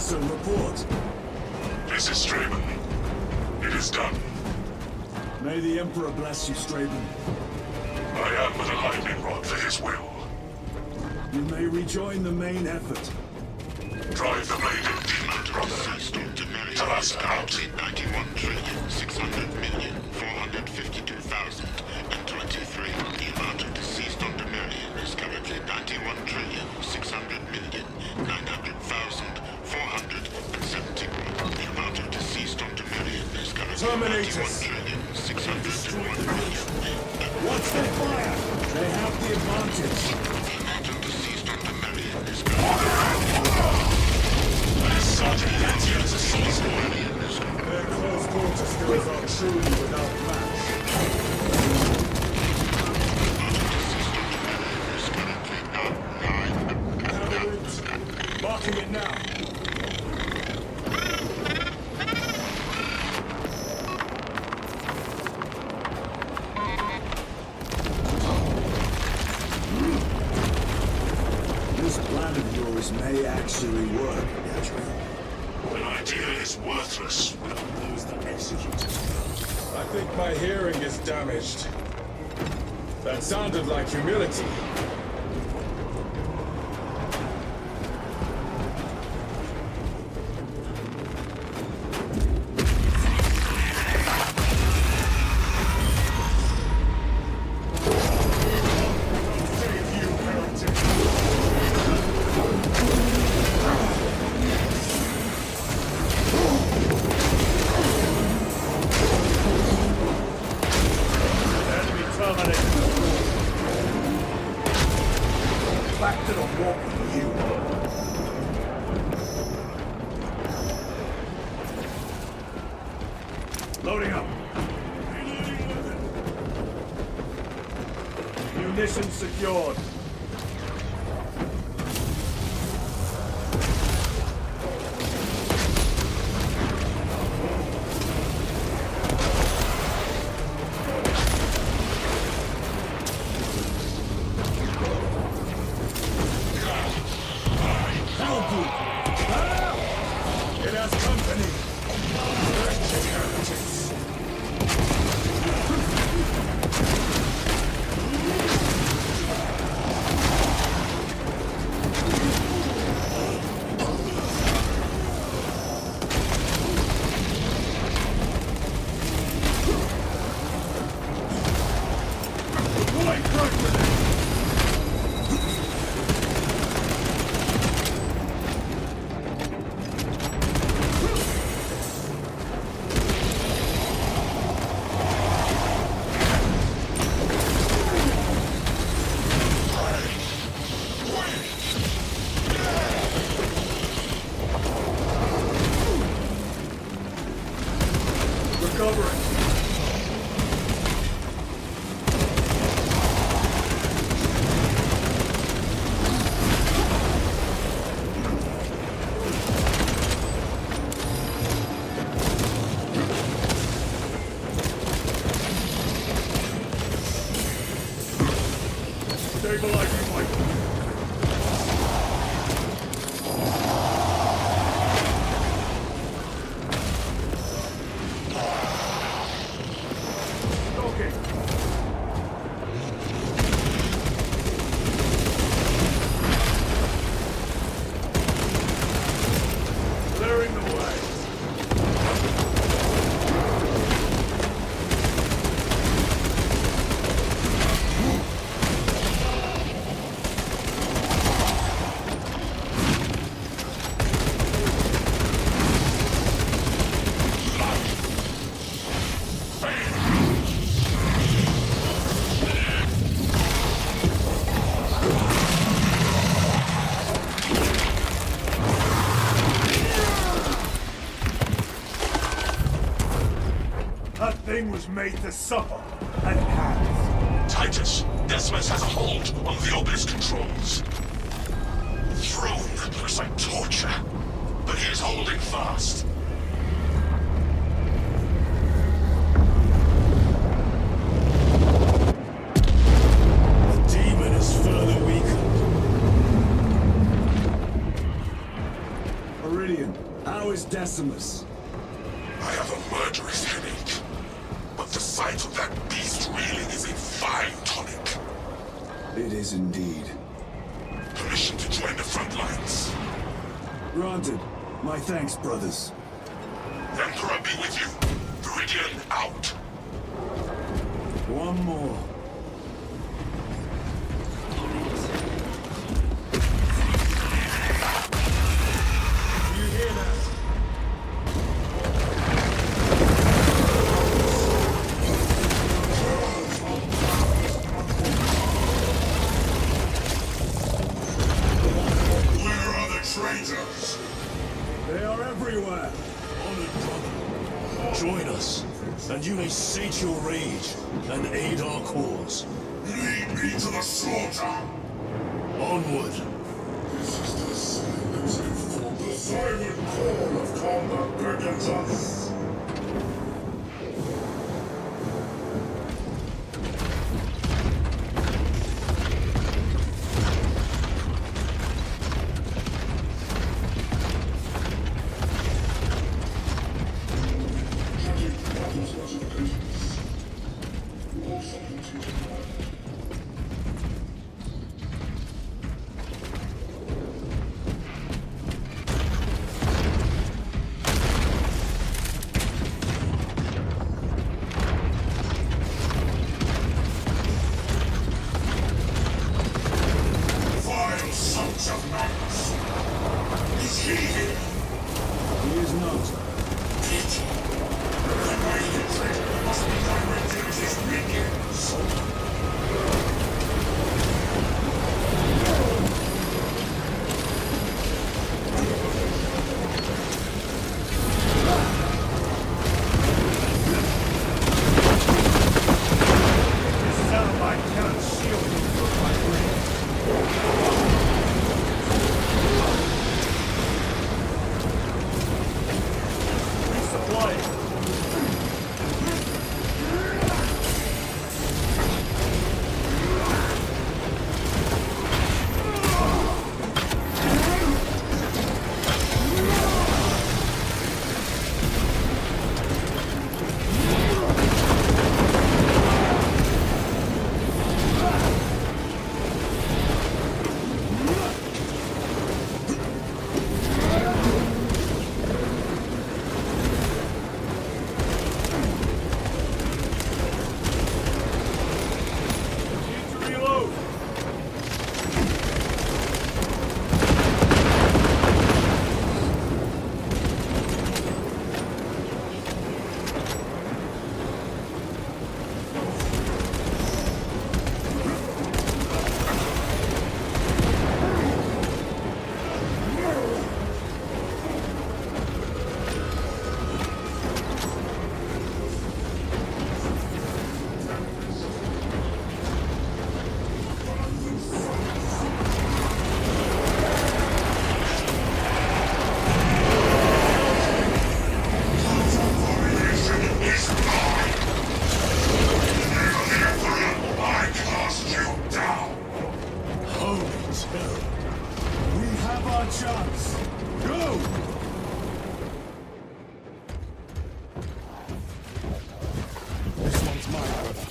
Report. This is Straben. It is done. May the Emperor bless you, Straben. I am but a lightning rod for his will. You may rejoin the main effort. Drive the bladed demon, brother. Talassa out. 91,600,452,023. The amount of deceased on Demirion is currently 91,600,900,471. The amount of deceased on Demirion is currently Terminators. 91,600,000,000. Watch their fire! They have the advantage. The amount of deceased on Demirion is currently Their close quarter skills are truly without match. Have a route. Marking it now. This plan of yours may actually work, Gabriel. An idea is worthless without those that execute it. I think my hearing is damaged. That sounded like humility. Loading up. Munitions secured. It has company. thing was made to suffer, and it has. Titus, Decimus has a hold on the obelisk controls. Throne looks like torture, but he is holding fast. The demon is further weakened. Iridian, how is Decimus? I have a murderous headache, but the sight of that beast reeling is a fine tonic. It is indeed. Permission to join the front lines. Granted. My thanks, brothers. Emperor be with you. Iridian out. One more. You hear that? Where are the traitors? They are everywhere. Honored brother, join us, and you may sate your rage and aid our cause. Lead me to the slaughter. Onward. This is the silence before the silent call of combat beckons us. Vile sons of nuns! Is he here? He is not. Pity. The my hatred must be directed at his minions. This satellite cannot shield me from my blade. Resupply. Need to reload. Abomination is mine! Never the Emperor, I cast you down! Holy terror. We have our chance. Go! This one's mine, brother.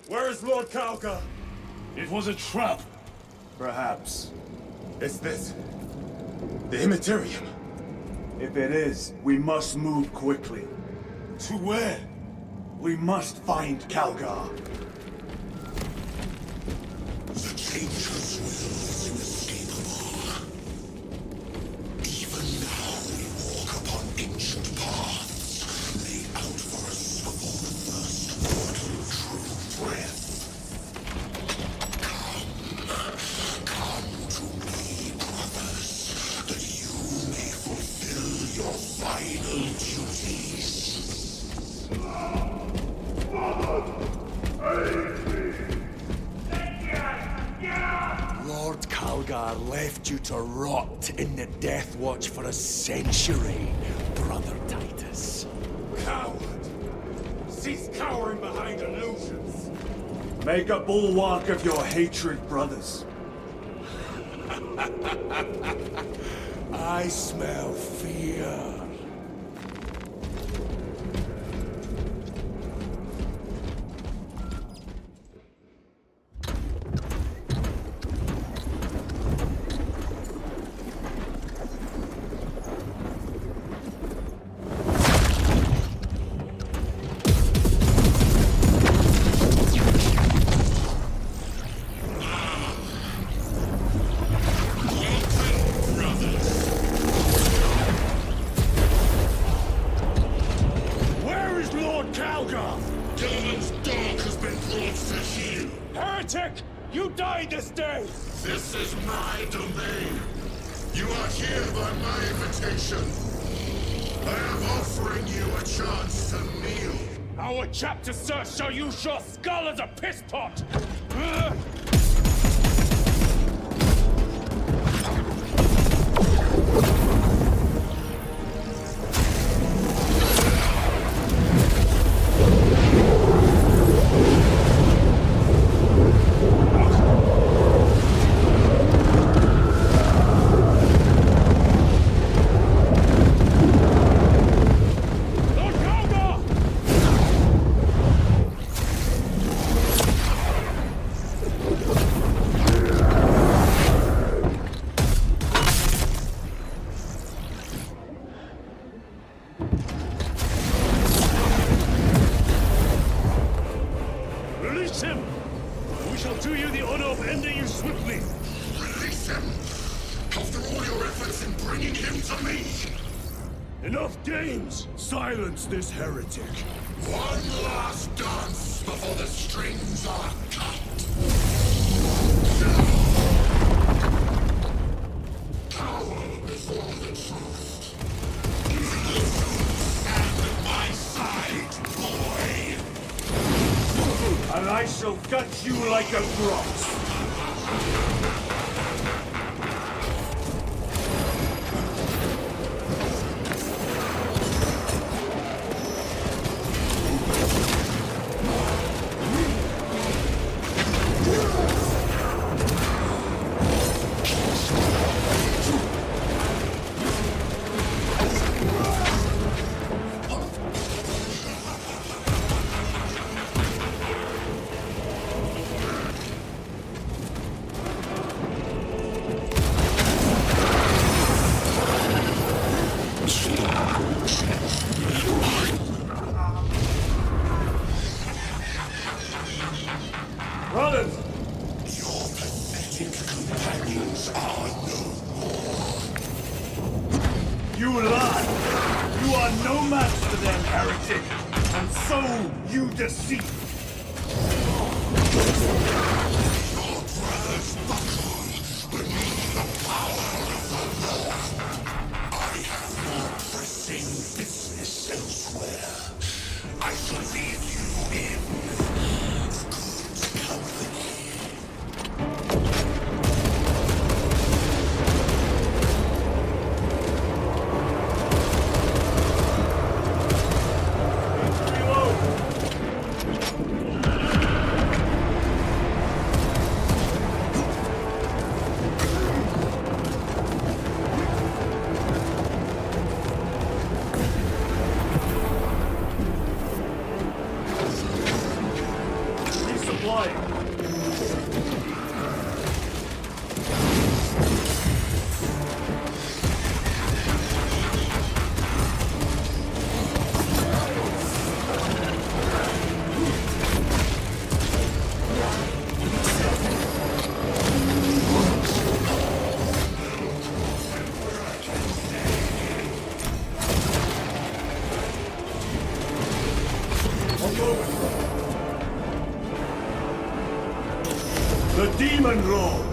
Where is Lord Kalka? It was a trap. Perhaps. It's this. The Immaterium. If it is, we must move quickly. To where? We must find Kalgar. The Changer's will is inescapable. Even now we walk upon ancient paths, laid out for us of all the first mortal true breath. Come to me, brothers, that you may fulfill your final duties. Lord Kalgar left you to rot in the Death Watch for a century, Brother Titus. Coward! Cease cowering behind illusions! Make a bulwark of your hatred, brothers. I smell fear. This is my domain. You are here by my invitation. I am offering you a chance to kneel. Our chapter, sir, shall use your skull as a piss pot! Release him! We shall do you the honor of ending you swiftly. Release him! After all your efforts in bringing him to me! Enough games! Silence this heretic. One last dance before the strings are cut! Cower before the truth. Stand at my side, boy! And I shall gut you like a gross. Brothers! Your pathetic companions are no more. You lie! You are no match for them, heretic! And so you deceive! Your brothers buckle beneath the power of the law. I have more pressing business elsewhere. I shall leave you in good company. Reload! flying. The Demon Lord!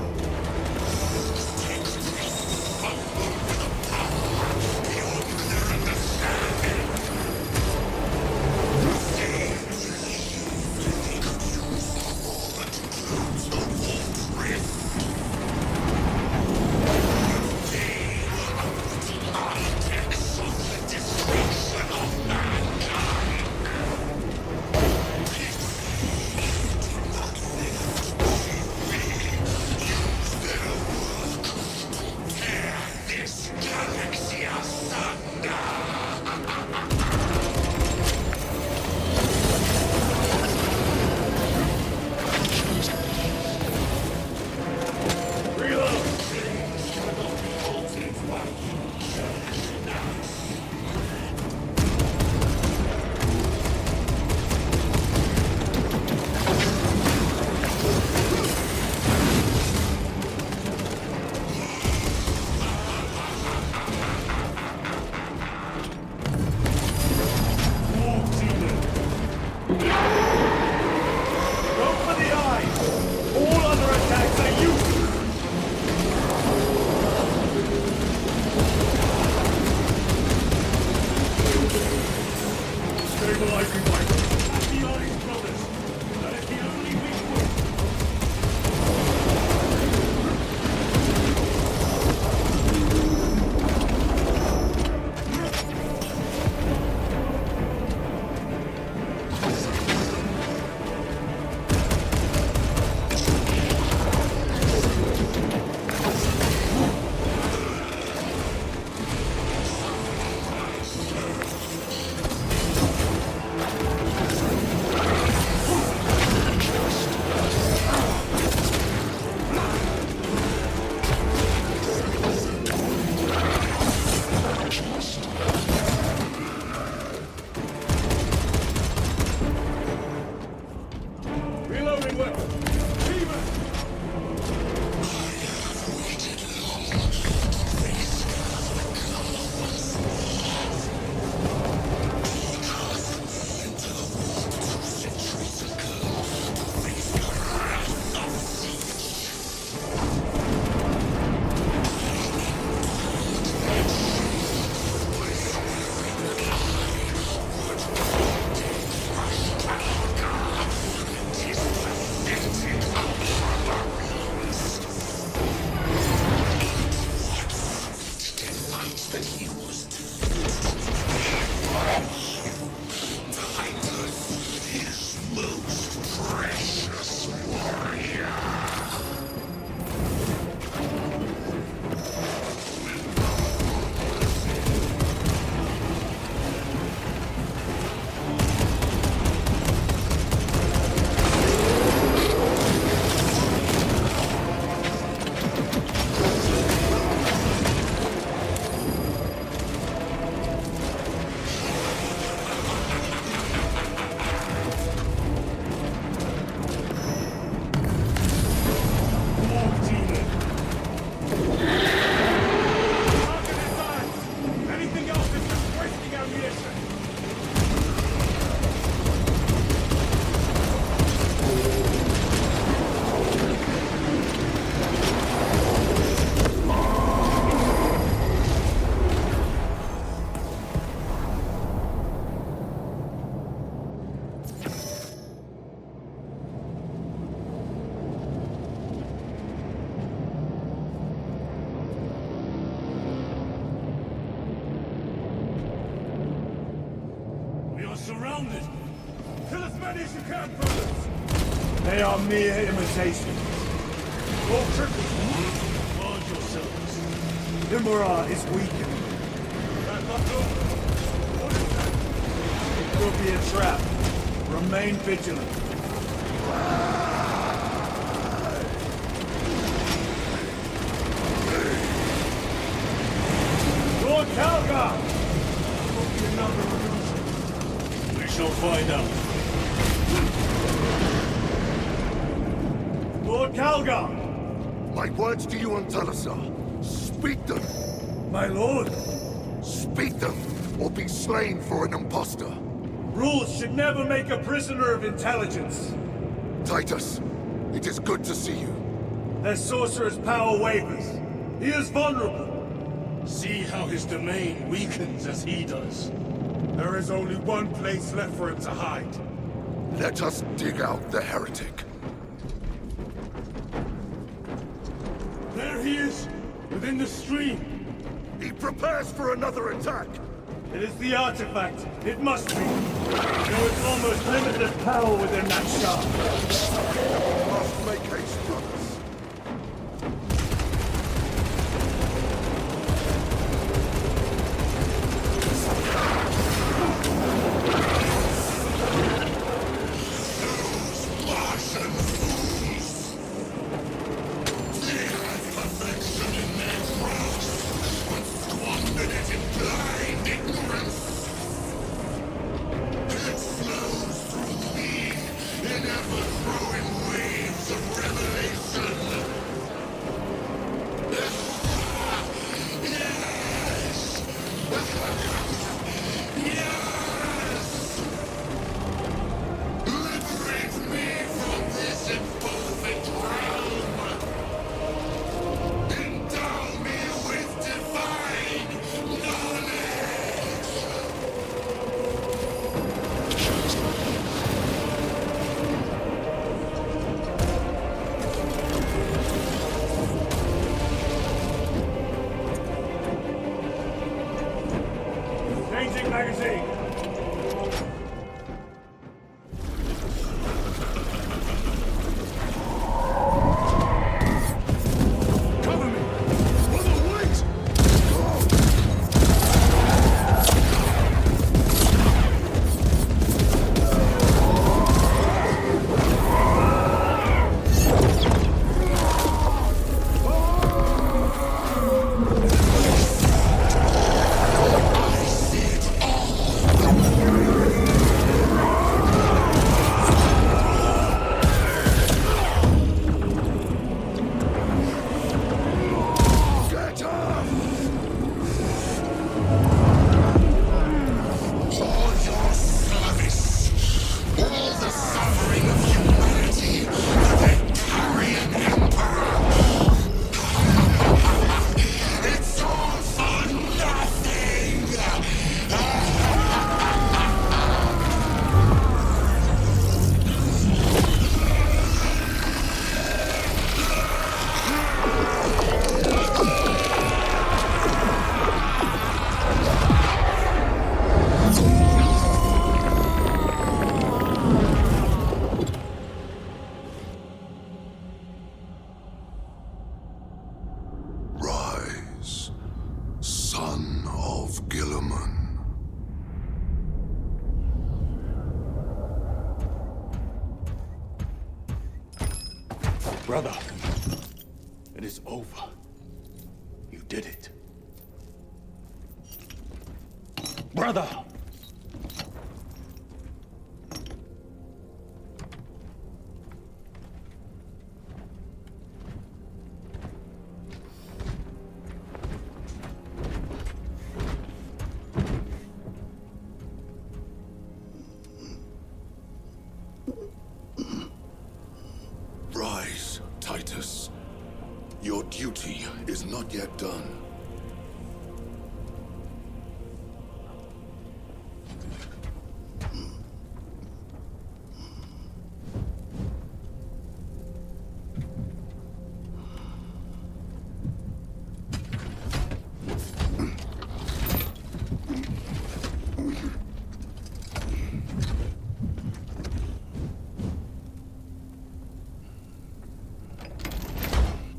Surrounded! Kill as many as you can, brothers! They are mere imitations. Go triple. Guard yourselves. Imura is weakened. What is that? It could be a trap. Remain vigilant. Calgar! My words to you on Talazar. Speak them! My lord! Speak them, or be slain for an impostor! Rules should never make a prisoner of intelligence! Titus, it is good to see you. Their sorcerer's power wavers. He is vulnerable. See how his domain weakens as he does. There is only one place left for him to hide. Let us dig out the heretic. There he is, within the stream. He prepares for another attack. It is the artifact. It must be. There is almost limitless power within that shard. Must make haste, brothers. Changing magazine. Cover me! Brother, wait! Rise, son of Gilliman. Brother, it is over. You did it. Brother! Rise, Titus. Your duty is not yet done.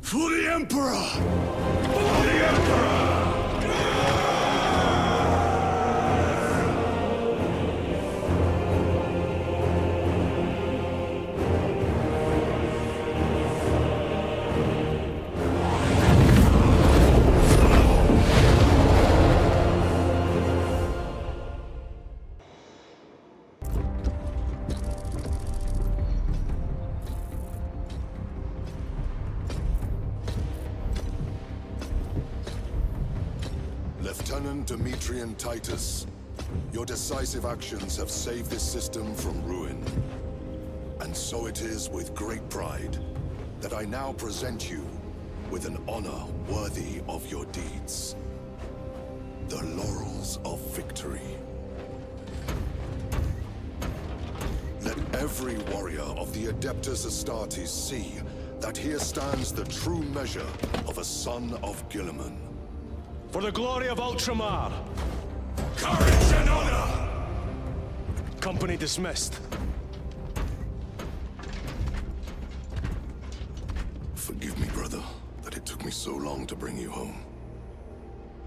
For the Emperor! For the Emperor! Lieutenant Demetrian Titus, your decisive actions have saved this system from ruin. And so it is with great pride that I now present you with an honor worthy of your deeds. The laurels of victory. Let every warrior of the Adeptus Astartes see that here stands the true measure of a son of Guilliman. For the glory of Ultramar! Courage and honor! Company dismissed. Forgive me, brother, that it took me so long to bring you home.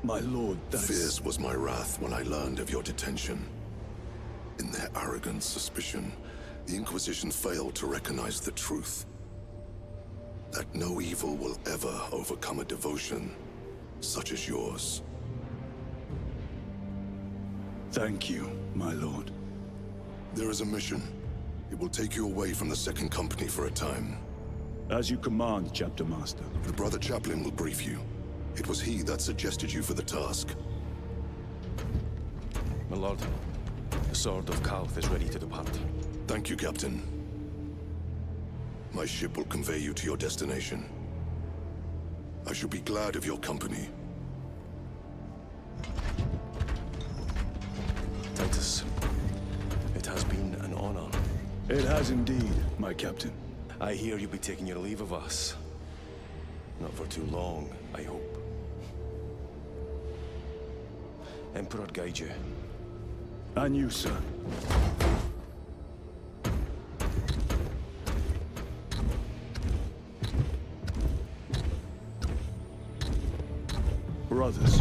My lord, Fierce was my wrath when I learned of your detention. In their arrogant suspicion, the Inquisition failed to recognize the truth. That no evil will ever overcome a devotion such as yours. Thank you, my lord. There is a mission. It will take you away from the Second Company for a time. As you command, Chapter Master. The Brother Chaplain will brief you. It was he that suggested you for the task. My lord, the Sword of Kauth is ready to depart. Thank you, Captain. My ship will convey you to your destination. I shall be glad of your company. Titus, it has been an honor. It has indeed, my captain. I hear you'll be taking your leave of us. Not for too long, I hope. Emperor guide you. And you, sir. Brothers,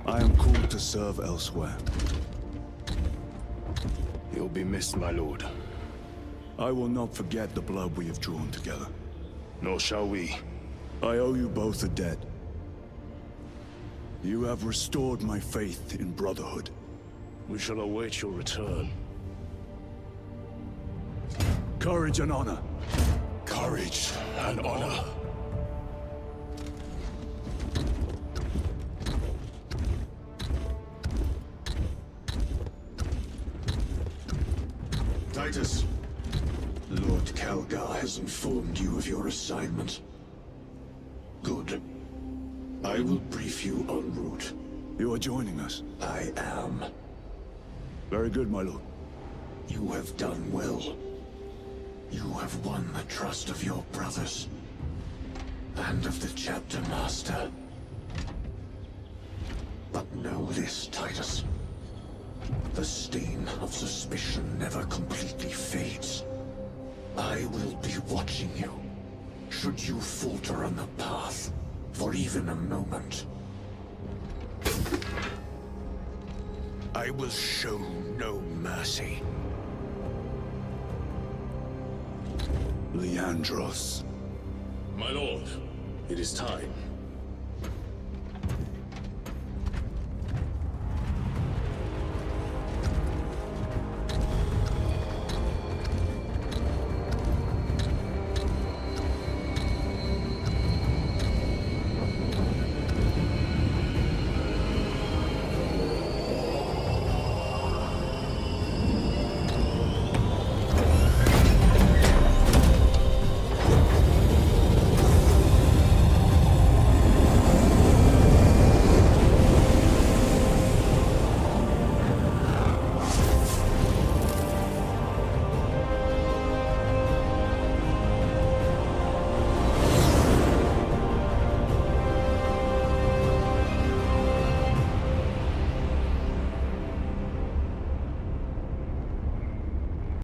I am called to serve elsewhere. You'll be missed, my lord. I will not forget the blood we have drawn together. Nor shall we. I owe you both a debt. You have restored my faith in brotherhood. We shall await your return. Courage and honor. Courage and honor. Titus, Lord Calgar has informed you of your assignment. Good. I will brief you en route. You are joining us. I am. Very good, my lord. You have done well. You have won the trust of your brothers. And of the Chapter Master. But know this, Titus. The stain of suspicion never completely fades. I will be watching you, should you falter on the path, for even a moment. I will show no mercy. Leandros. My lord, it is time.